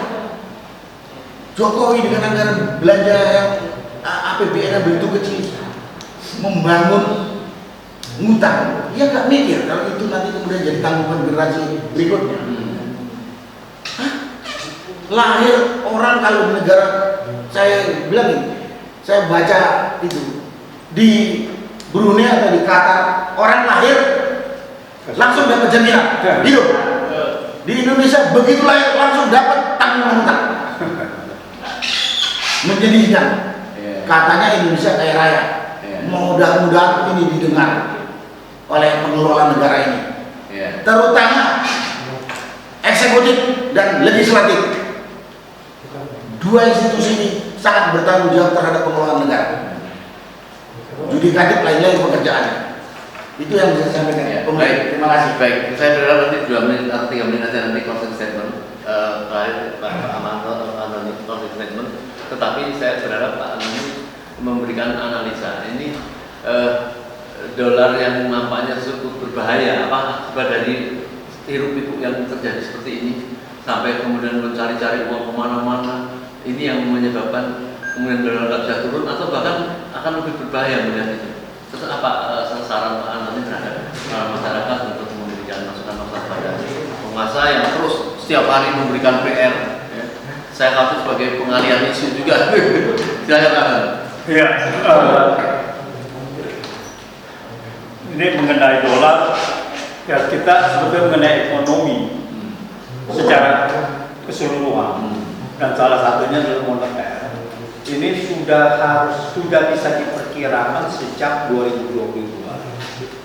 Jokowi dengan anggaran belanja yang APBN yang begitu kecil membangun ngutang, dia nggak mikir kalau itu nanti kemudian jadi tanggungan generasi berikutnya. Lahir orang kalau di negara, saya bilang ini, saya baca itu di Brunei atau di Qatar, orang lahir langsung dapat jaminan hidup. Di Indonesia begitu lahir langsung dapat tanggungan hutang. Menyedihkan. Katanya Indonesia kaya raya. Mudah-mudahan ini didengar oleh pengelola negara ini, terutama eksekutif dan legislatif. Dua institusi ini sangat bertanggung jawab terhadap pengelolaan negara. Judikatif lain-lain pekerjaannya. Itu yang bisa saya sampaikan. Baik, terima kasih. Baik, saya berharap nanti 2 menit atau 3 menit saja nanti closing statement terakhir Pak Amanto closing statement. Tetapi saya berharap Pak Antoni memberikan analisa. Ini dolar yang nampaknya cukup berbahaya, apa akibat dari hiruk pikuk yang terjadi seperti ini, sampai kemudian mencari-cari uang kemana-mana. Ini yang menyebabkan kemudian dolar nggak bisa turun, atau bahkan akan lebih berbahaya melihat itu. Terus apa saran Pak Antoni terhadap masyarakat untuk memberikan masukan-masukan pada penguasa yang terus setiap hari memberikan PR? Ya. Saya khawatir sebagai pengalian isu juga. Silakan. Ya, ini mengenai dolar, ya kita sebetulnya mengenai ekonomi secara keseluruhan, dan salah satunya adalah moneter. Ini sudah bisa diperkirakan sejak 2022,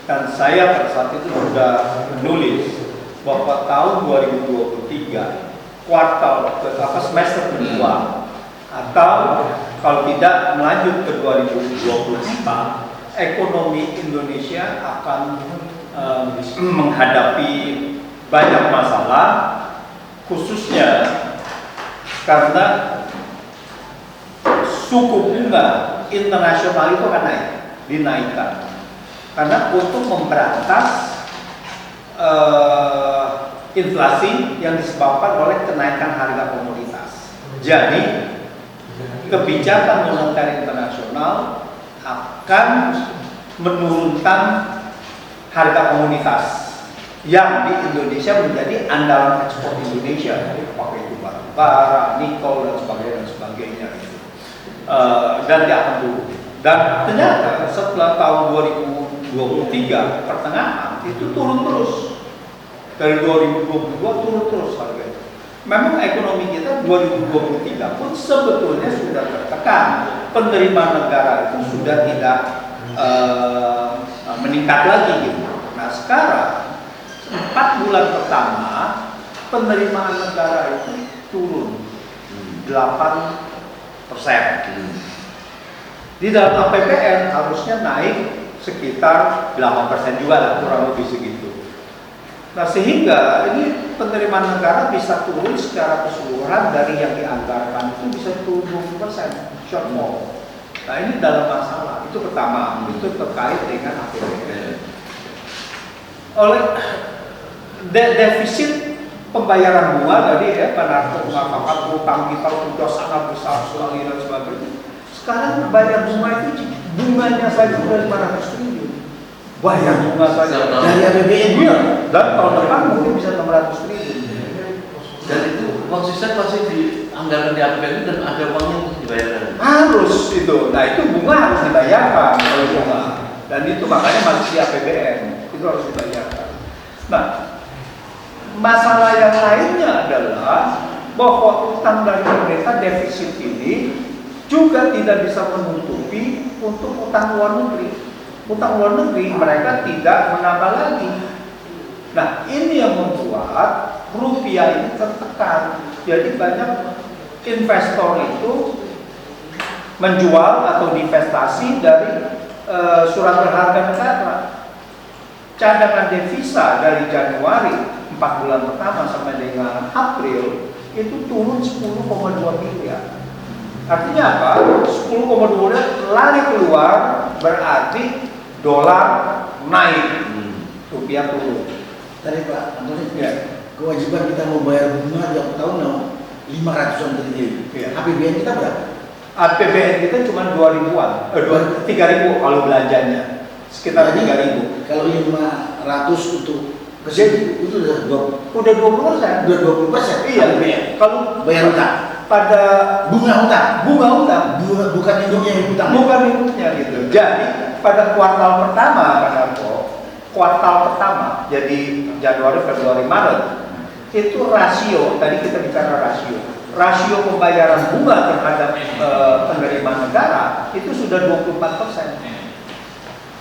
dan saya pada saat itu sudah menulis bahwa tahun 2023 kuartal semester kedua, atau kalau tidak melanjut ke 2024, ekonomi Indonesia akan menghadapi banyak masalah, khususnya karena suku bunga internasional itu akan dinaikkan. Karena untuk memberantas inflasi yang disebabkan oleh kenaikan harga komoditas. Jadi kebijakan moneter internasional akan menurunkan harga komoditas yang di Indonesia menjadi andalan ekspor Indonesia, apakah itu batu bara, nikel dan sebagainya gitu. Dan dia akan turun. Dan ternyata setelah tahun 2023 pertengahan itu turun terus. Dari 2022 turun terus harganya. Memang ekonomi kita 2023 pun sebetulnya sudah tertekan. Penerimaan negara itu sudah tidak meningkat lagi gitu. Nah sekarang 4 bulan pertama penerimaan negara itu turun 8%. Di dalam APBN harusnya naik sekitar 8% juga lah, kurang lebih segitu. Nah sehingga ini penerimaan negara bisa turun secara keseluruhan dari yang dianggarkan itu bisa turun 20% shortfall. Nah ini dalam masalah, itu pertama, itu terkait dengan APBN. Oleh defisit pembayaran bunga tadi ya, Pak Narto mengatakan utang kita sudah sangat besar sekali dan sebagainya. Sekarang bayar bunga itu bunganya saja sudah 500 triliun. Bayar bunga saja Dari APBN iya. Dan tahun depan mungkin bisa 600 triliun. Dan itu konsisten pasti dianggarkan di APBN dan ada uangnya untuk dibayarkan. Harus itu. Nah itu bunga harus dibayarkan kalau bunga. Dan itu makanya masih di APBN itu harus dibayarkan. Nah masalah yang lainnya adalah bahwa utang dari pemerintah defisit ini juga tidak bisa menutupi untuk utang luar negeri. Utang luar negeri mereka tidak menambah lagi. Nah ini yang membuat rupiah ini tertekan. Jadi banyak investor itu menjual atau divestasi dari surat berharga negara. Cadangan devisa dari Januari 4 bulan pertama sampai dengan April itu turun 10,2 miliar. Artinya apa? 10,2 miliar lari keluar berarti dolar naik, rupiah turun. Tadi Pak Antoni, Ya. kewajiban kita membayar bunga tiap tahun 500-an triliun. Ya. APBN kita berapa? APBN kita cuma 2.000-an, 3.000 kalau belanjanya, sekitar 3.000. Kalau 500 untuk kesini itu udah 20%. Udah 20%. Udah 20%. Iya. APBN. Kalau Bayar utang. pada Bunga utang. Bukan induknya yang utang. bukan induknya gitu. Jadi pada kuartal pertama, Pak Narto, kuartal pertama, jadi Januari, Februari, Maret, itu rasio, tadi kita bicara rasio pembayaran bunga terhadap penerimaan negara itu sudah 24%.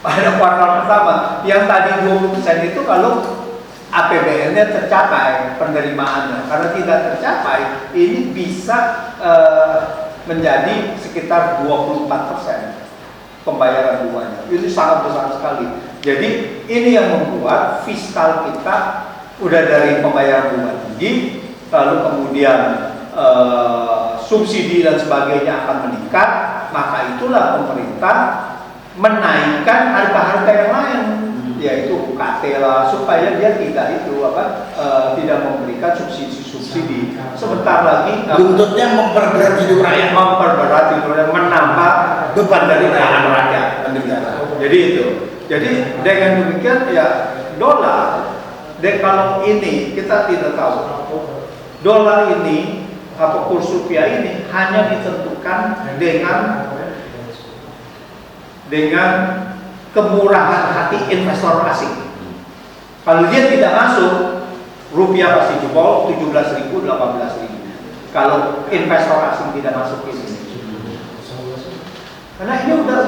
Pada kuartal pertama, yang tadi 20% itu kalau APBN-nya tercapai penerimaannya, karena tidak tercapai, ini bisa menjadi sekitar 24% pembayaran bunganya. Ini sangat besar sekali. Jadi ini yang membuat fiskal kita udah dari pembayaran bunga tinggi, lalu kemudian subsidi dan sebagainya akan meningkat, maka itulah pemerintah menaikkan harga-harga yang lain, yaitu UKT lah, supaya dia tidak tidak memberikan subsidi. Sebentar lagi Buntutnya memperberat hidup rakyat. menambah beban dari rakyat. Jadi itu. Jadi dengan demikian ya dolar. Dan kalau ini kita tidak tahu, dolar ini atau kurs rupiah ini hanya ditentukan dengan kemurahan hati investor asing. Kalau dia tidak masuk, rupiah pasti jebol 17.000, 18.000. Kalau investor asing tidak masuk ke sini. Karena ini udah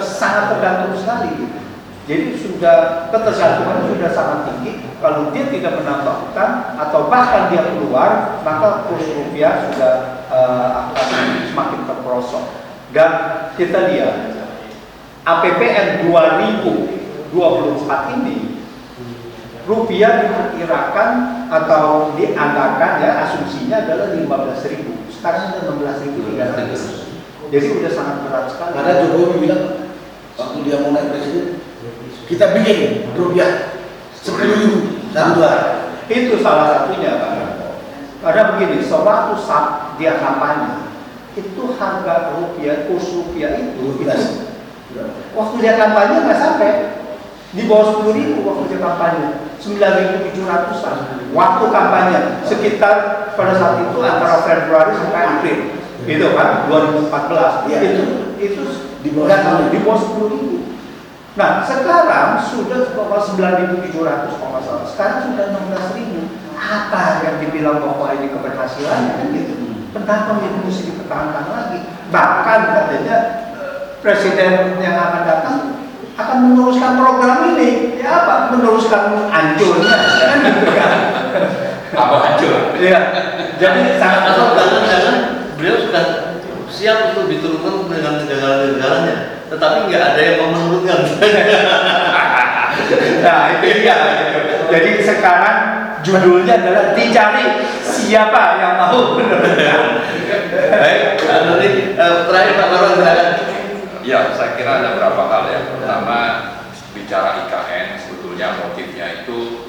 sangat tergantung sekali gitu. Jadi sudah ketergantungannya sudah sangat tinggi. Kalau dia tidak menambah utang atau bahkan dia keluar, maka kurs rupiah sudah akan semakin terperosok. Dan kita lihat APBN 2024 ini rupiah diperkirakan atau dianggarkan ya asumsinya adalah 15.000. Sekarang sudah 16.300. Jadi sudah sangat berat sekali. Karena Jokowi bilang waktu dia mau naik presiden, kita bikin rupiah 10.000 satu dua. Itu salah satunya Pak. Karena begini, sewaktu saat dia kampanye itu harga rupiah, kurs rupiah itu 12. waktu dia kampanye nggak sampai di bawah 10.000 waktu dia kampanye, 9.700-an waktu kampanye, sekitar pada saat itu antara Februari sampai April, itu kan 2014, ya. itu Di bawah 10.000. di bawah 10.000. Nah sekarang sudah 9.700 kalau nggak salah, sekarang sudah 16.000. Apa yang dibilang bahwa ini keberhasilan kan gitu? Kenapa ini mesti dipertahankan lagi? Bahkan katanya presiden yang akan datang akan meneruskan program ini. Ya apa? Meneruskan anjurnya kan gitu kan? Apa hancur? Iya. Jadi sangat atau jangan-jangan beliau sudah siap untuk diturunkan dengan negara-negaranya, tetapi nggak ada yang mau menurunkan. Nah itu dia gitu. Jadi sekarang judulnya adalah dicari siapa yang mau menurunkan. Baik, nanti terakhir Pak Marwan silakan. Ya, saya kira ada beberapa hal ya. Pertama, bicara IKN sebetulnya motifnya itu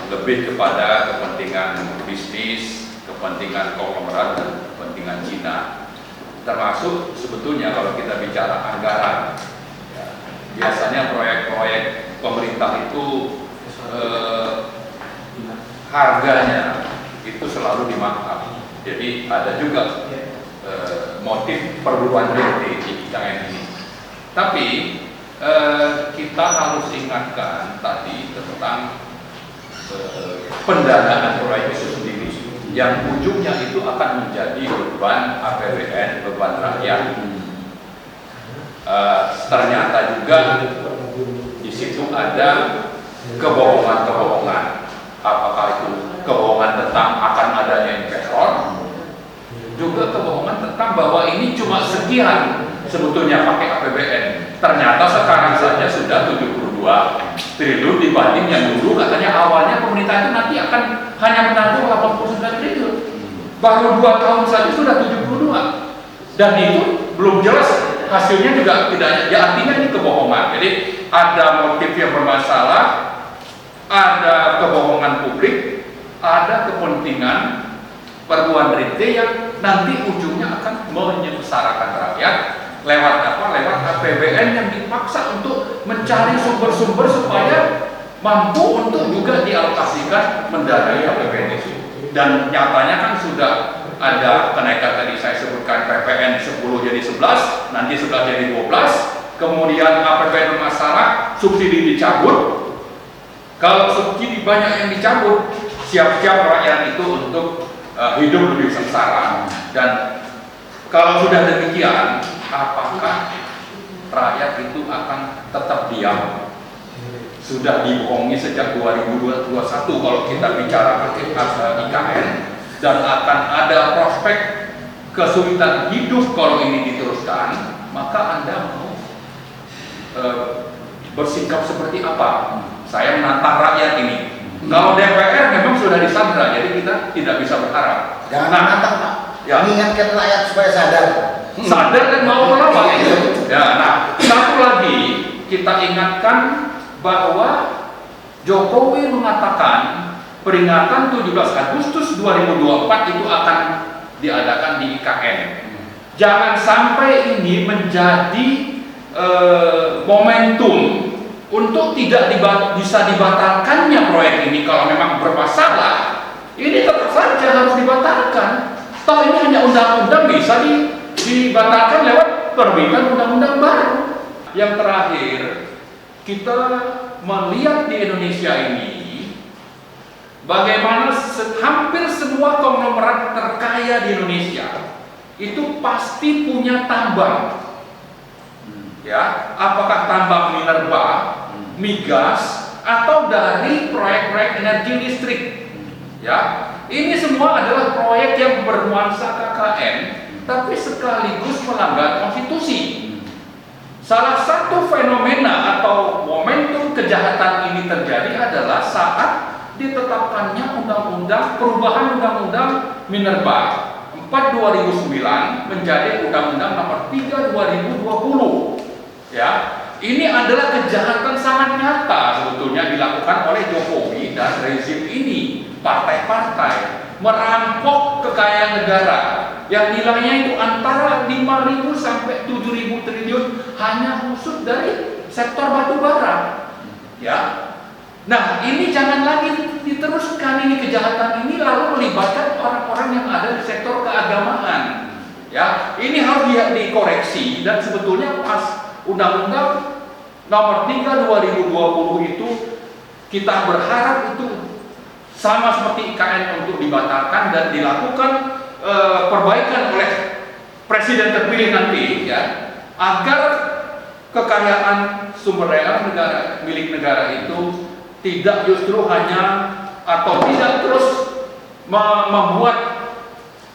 lebih kepada kepentingan bisnis, kepentingan konglomerat dan kepentingan Cina. Termasuk sebetulnya kalau kita bicara anggaran, ya, biasanya proyek-proyek pemerintah itu harganya itu selalu dimakap. Jadi ada juga motif perburuan rente di IKN ini. Tapi kita harus ingatkan tadi tentang pendanaan proyek itu sendiri, yang ujungnya itu akan menjadi beban APBN, beban rakyat. Ternyata juga di situ ada kebohongan-kebohongan. Apakah itu kebohongan tentang akan adanya investor, juga kebohongan tentang bahwa ini cuma sekian sebetulnya pakai APBN. Ternyata sekarang saja sudah 72 triliun dibanding yang dulu katanya awalnya pemerintah itu nanti akan hanya menanggung 89 triliun. Baru 2 tahun saja sudah 72. Dan itu belum jelas hasilnya juga tidak, ya artinya ini kebohongan. Jadi ada motif yang bermasalah, ada kebohongan publik, ada kepentingan perburuan rente yang nanti ujungnya akan menyengsarakan rakyat lewat apa? Lewat APBN yang dipaksa untuk mencari sumber-sumber supaya mampu untuk juga dialokasikan mendanai APBN itu. Dan nyatanya kan sudah ada kenaikan tadi saya sebutkan, PPN 10 jadi 11, nanti 11 jadi 12, kemudian APBN bermasalah, subsidi dicabut. Kalau subsidi banyak yang dicabut, siap-siap rakyat itu untuk hidup lebih sengsara. Dan kalau sudah demikian, apakah rakyat itu akan tetap diam? Sudah dibohongi sejak 2021 kalau kita bicara IKN, dan akan ada prospek kesulitan hidup kalau ini diteruskan, maka Anda mau bersikap seperti apa? Saya menantang rakyat ini. Kalau DPR memang sudah disandra, jadi kita tidak bisa berharap. Jangan menantang Pak. Ya. Mengingatkan rakyat supaya sadar. Sadar dan mau melawan. Ya, nah, satu lagi kita ingatkan bahwa Jokowi mengatakan peringatan 17 Agustus 2024 itu akan diadakan di IKN. Jangan sampai ini menjadi momentum untuk tidak bisa dibatalkannya proyek ini. Kalau memang bermasalah, ini tetap saja harus dibatalkan. Toh ini hanya undang-undang, bisa dibatalkan lewat perbitan undang-undang baru. Yang terakhir, kita melihat di Indonesia ini bagaimana hampir semua konglomerat terkaya di Indonesia itu pasti punya tambang. Ya, apakah tambang minerba, migas, atau dari proyek-proyek energi listrik. Ya, ini semua adalah proyek yang bernuansa KKN, tapi sekaligus melanggar konstitusi. Salah satu fenomena atau momentum kejahatan ini terjadi adalah saat ditetapkannya perubahan undang-undang minerba 4/2009 menjadi undang-undang nomor 3/2020. Ya, ini adalah kejahatan sangat nyata sebetulnya dilakukan oleh Jokowi dan rezim ini, partai-partai. merampok kekayaan negara yang nilainya itu antara 5.000 sampai 7.000 triliun hanya khusus dari sektor batu bara. Ya. Nah, ini jangan lagi diteruskan ini kejahatan ini lalu melibatkan orang-orang yang ada di sektor keagamaan. Ya, ini harus dikoreksi dan sebetulnya pas Undang-Undang Nomor 3 2020 itu kita berharap itu sama seperti IKN untuk dibatalkan dan dilakukan perbaikan oleh presiden terpilih nanti, ya, agar kekayaan sumber daya negara milik negara itu tidak justru hanya atau tidak terus membuat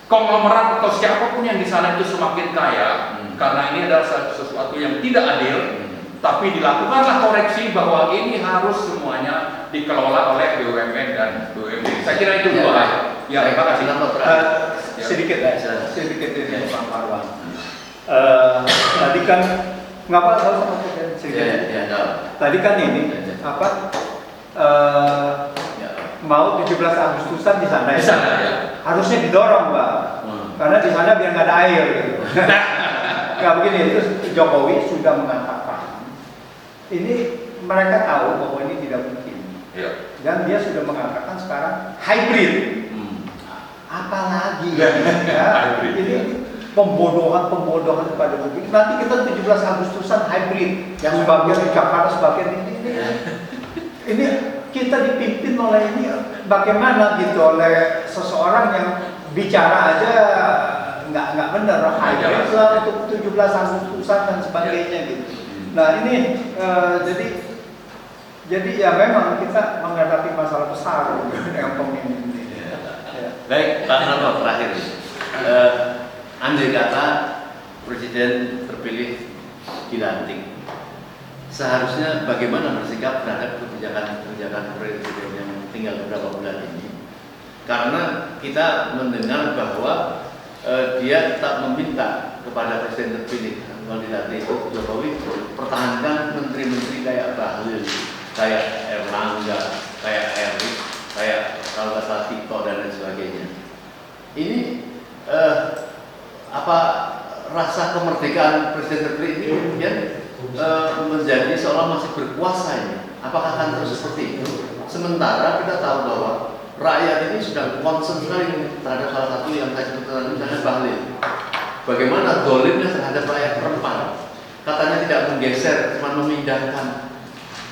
konglomerat atau siapapun yang di sana itu semakin kaya, karena ini adalah sesuatu yang tidak adil. Tapi dilakukanlah koreksi bahwa ini harus semuanya dikelola oleh BUMN dan BUMD. Saya kira itu dua hal. Ya, terima kasih. Sedikit ini Pak Marwan. Tadi kan ngapa tahu sedikit. Tadi kan ini apa? Mau 17 Agustusan di sana ya. Di sana ya. Harusnya didorong, Pak. Karena di sana biar nggak ada air gitu. Nah, begini, itu Jokowi sudah mengatakan ini mereka tahu bahwa ini tidak mungkin. Ya. Dan dia sudah mengatakan sekarang hybrid. Apalagi ya, ini pembodohan kepada publik. Nanti kita 17 Agustusan hybrid, yang sebagian di Jakarta, sebagian ini kita dipimpin oleh ini bagaimana gitu, oleh seseorang yang bicara aja nggak benar, hybrid lah untuk 17 Agustusan dan sebagainya gitu. Nah ini jadi ya memang kita menghadapi masalah besar dengan pemimpin ini. Baik, Pak Nono terakhir. Andai kata presiden terpilih dilantik, seharusnya bagaimana bersikap terhadap kebijakan presiden yang tinggal beberapa bulan ini? Karena kita mendengar bahwa dia tetap meminta kepada presiden terpilih kalau dilantik Jokowi pertahankan menteri-menteri kayak Bahlil, kayak Erlangga, kayak Erik, kayak kalau nggak salah Tito dan lain sebagainya. Ini apa rasa kemerdekaan presiden terpilih ini kemudian menjadi seolah masih berkuasa ini? Apakah akan terus seperti itu? Sementara kita tahu bahwa rakyat ini sudah concern sekali terhadap salah satu yang saya sebutkan misalnya Bahlil. Bagaimana dolimnya terhadap rakyat perempuan? Katanya tidak menggeser, cuma memindahkan.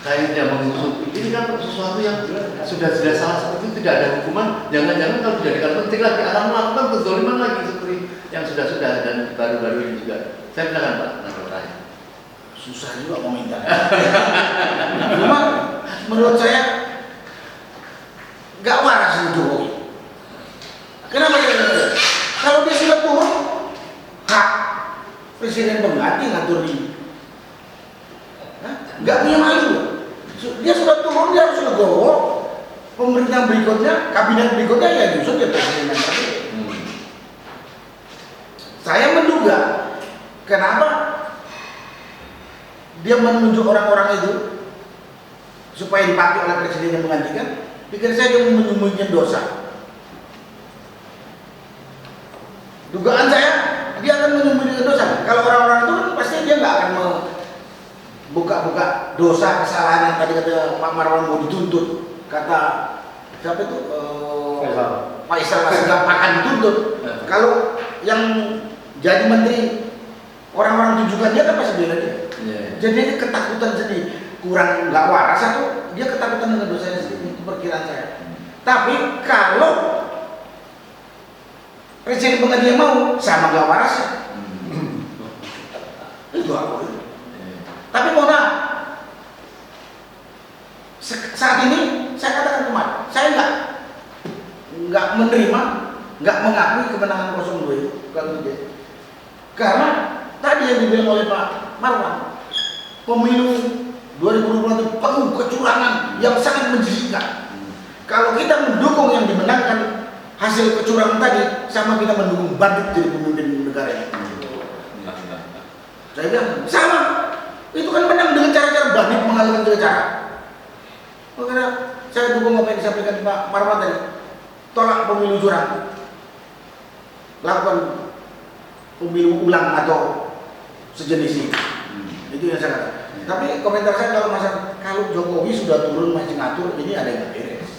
Kayaknya tidak mengusut. Ini kan sesuatu yang sudah salah seperti itu, tidak ada hukuman. Jangan-jangan kalau dijadikan penting lagi akan melakukan kezaliman lagi seperti yang sudah dan baru-baru ini juga. Saya bilang Pak, terakhir. Susah juga mau minta. Cuma menurut saya nggak waras ini Jokowi. Kenapa? Kalau dia sudah turun, hak presiden pengganti ngatur ini. Nggak punya malu. Dia sudah turun, dia harus legowo. Pemerintah berikutnya, kabinet berikutnya ya justru dia presiden yang terpilih. Saya menduga kenapa dia menunjuk orang-orang itu supaya dipakai oleh presiden yang menggantikan. Pikir saya dia menyembunyikan dosa. Dugaan saya dia akan menyembunyikan dosa. Kalau orang-orang itu kan pasti dia nggak akan buka-buka dosa kesalahan yang tadi kata Pak Marwan mau dituntut. Kata siapa itu? Pak Isra nggak akan dituntut. Kalau yang jadi menteri orang-orang tujukan dia kan pasti bela dia. Jadi ini ketakutan sendiri, kurang nggak waras atau dia ketakutan dengan dosanya sendiri, itu perkiraan saya. Tapi kalau presiden pengganti mau sama nggak waras ya, itu aku. Tapi mohon maaf, saat ini saya katakan kemarin, saya nggak menerima, nggak mengakui kemenangan 02 itu kalau dia. Karena tadi yang dibilang oleh Pak Marwan, pemilu 2020 itu penuh kecurangan yang sangat menjijikkan. Kalau kita mendukung yang dimenangkan hasil kecurangan tadi, sama kita mendukung bandit jadi pemimpin negara ini. Saya bilang sama. Itu kan menang dengan cara-cara bandit mengalahkan cara. Makanya saya dukung apa yang disampaikan Pak Marwan tadi. tolak pemilu curang, lakukan pemilu ulang atau sejenis itu. Itu yang saya katakan. Tapi komentar saya kalau Jokowi sudah turun masih ngatur, ini ada yang beres.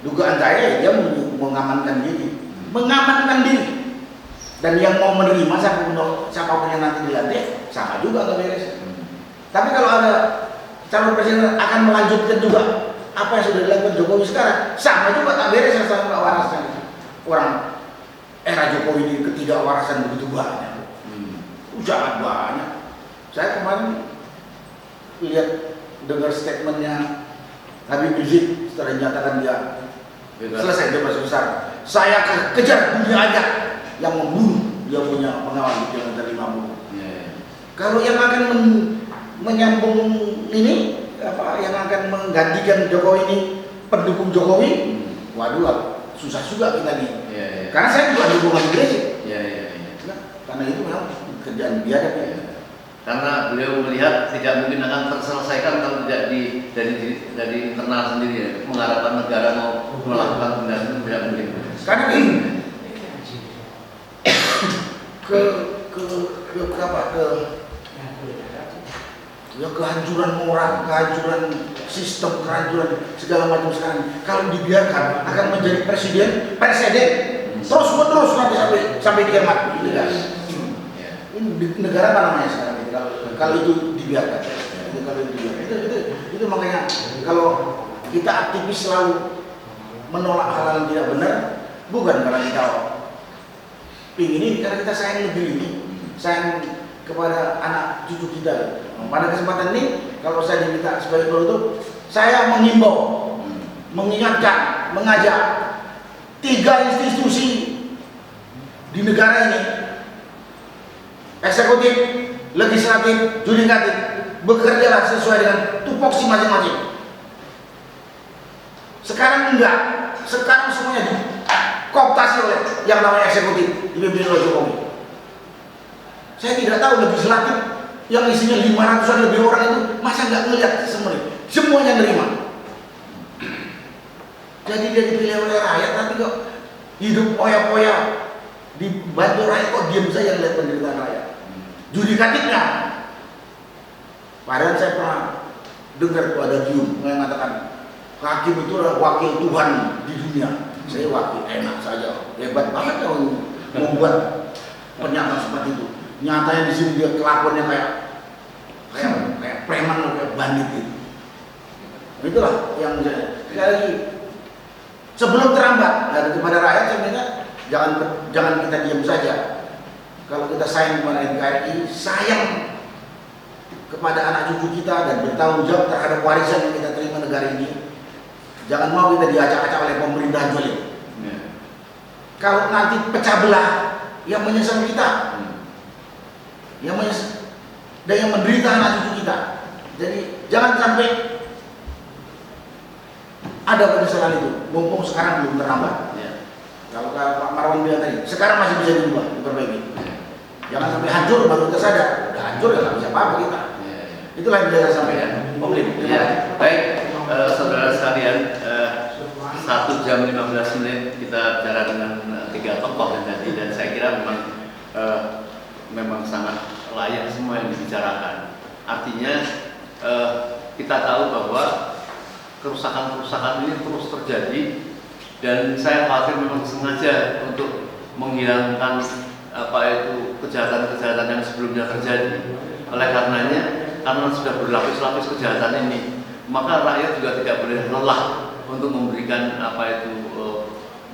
Dugaan saya dia mengamankan diri, dan yang mau menerima siapapun yang nanti dilantik sama juga nggak beres. Tapi kalau ada calon presiden akan melanjutkan juga apa yang sudah dilakukan Jokowi sekarang, sama juga tak beres yang sama warasnya. Orang era Jokowi ini ketidakwarasan begitu banyak, sangat banyak. Saya kemarin lihat dengar statementnya Habib Rizik setelah dinyatakan dia selesai bebas besar. Saya kejar dunia aja yang membunuh dia punya pengawal di kilometer 50. Kalau yang akan menyambung ini yang akan menggantikan Jokowi ini pendukung Jokowi, waduh susah juga kita nih. Karena saya juga dukung Habib Rizik. Karena itu memang kerjaan biadab ya. Karena beliau melihat tidak mungkin akan terselesaikan kalau tidak dari internal sendiri ya. Mengharapkan negara mau melakukan tindakan itu tidak mungkin. Karena ini kehancuran moral, kehancuran sistem, kehancuran segala macam sekarang kalau dibiarkan akan menjadi presiden terus menerus nanti sampai kiamat. Ini negara apa namanya sekarang? Kalau itu dibiarkan, itu makanya kalau kita aktivis selalu menolak hal-hal yang tidak benar, bukan karena kita pingin ini, karena kita sayang negeri ini, sayang kepada anak cucu kita. Pada kesempatan ini, kalau saya diminta sebagai penutup, saya mengimbau, mengingatkan, mengajak 3 institusi di negara ini, eksekutif, legislatif, yudikatif, bekerjalah sesuai dengan tupoksi masing-masing. Sekarang enggak, sekarang semuanya dikooptasi oleh yang namanya eksekutif, dipimpin oleh Jokowi. Saya tidak tahu legislatif yang isinya 500-an lebih orang itu masa nggak ngelihat semuanya nerima. Jadi dia dipilih oleh rakyat, tapi kok hidup oya-oya dibantu rakyat, kok diam saja melihat penderitaan rakyat. Yudikatifnya, padahal saya pernah dengar ada Hume yang mengatakan hakim itu adalah wakil Tuhan di dunia. Saya wakil, enak saja, hebat banget kalau membuat pernyataan seperti itu. Nyatanya di sini dia kelakuannya kayak preman, kayak bandit gitu. Itulah yang sekali lagi sebelum terlambat kepada rakyat sebenarnya jangan kita diam saja. Kalau kita sayang kepada NKRI, sayang kepada anak cucu kita dan bertanggung jawab terhadap warisan yang kita terima negara ini, jangan mau kita diacak-acak oleh pemerintahan zalim. Kalau nanti pecah belah, yang menyesal kita, dan yang menderita anak cucu kita. Jadi jangan sampai ada penyesalan itu. Mumpung sekarang belum terlambat. Kalau Pak Marwan bilang tadi, sekarang masih bisa diubah, diperbaiki. Jangan sampai hancur baru kita sadar. Udah hancur ya nggak bisa apa-apa kita. Itulah yang bisa saya sampaikan. Baik, saudara sekalian, 1 jam 15 menit kita bicara dengan 3 tokoh dan saya kira memang sangat layak semua yang dibicarakan. Artinya kita tahu bahwa kerusakan-kerusakan ini terus terjadi dan saya khawatir memang sengaja untuk menghilangkan kejahatan-kejahatan yang sebelumnya terjadi. Oleh karenanya, karena sudah berlapis-lapis kejahatan ini, maka rakyat juga tidak boleh lelah untuk memberikan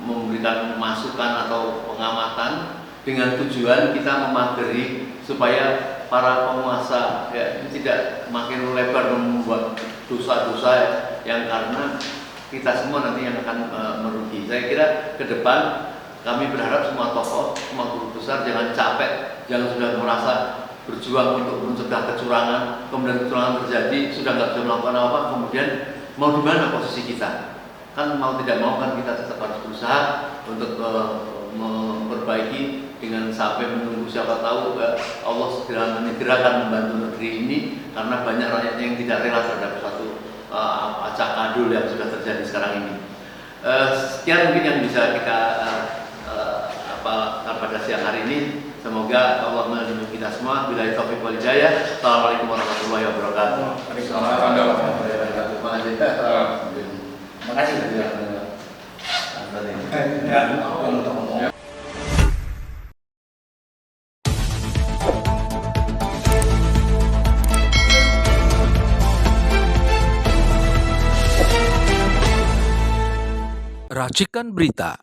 memberikan masukan atau pengamatan dengan tujuan kita memagari supaya para penguasa ini tidak makin lebar membuat dosa-dosa yang karena kita semua nanti yang akan merugi. Saya kira ke depan kami berharap semua tokoh, semua guru besar jangan capek, jangan sudah merasa berjuang untuk mencegah kecurangan, kemudian kecurangan terjadi, sudah nggak bisa melakukan apa, kemudian mau di mana posisi kita? Kan mau tidak mau kan kita tetap harus berusaha untuk memperbaiki dengan sampai menunggu siapa tahu Allah segera menyegerakan membantu negeri ini karena banyak rakyatnya yang tidak rela terhadap suatu acak adul yang sudah terjadi sekarang ini. Sekian mungkin yang bisa kita pada siang hari ini. Semoga Allah melindungi kita semua. Billahi taufiq wal hidayah. Assalamualaikum warahmatullahi wabarakatuh. Waalaikumsalam. Terima kasih. Racikan Berita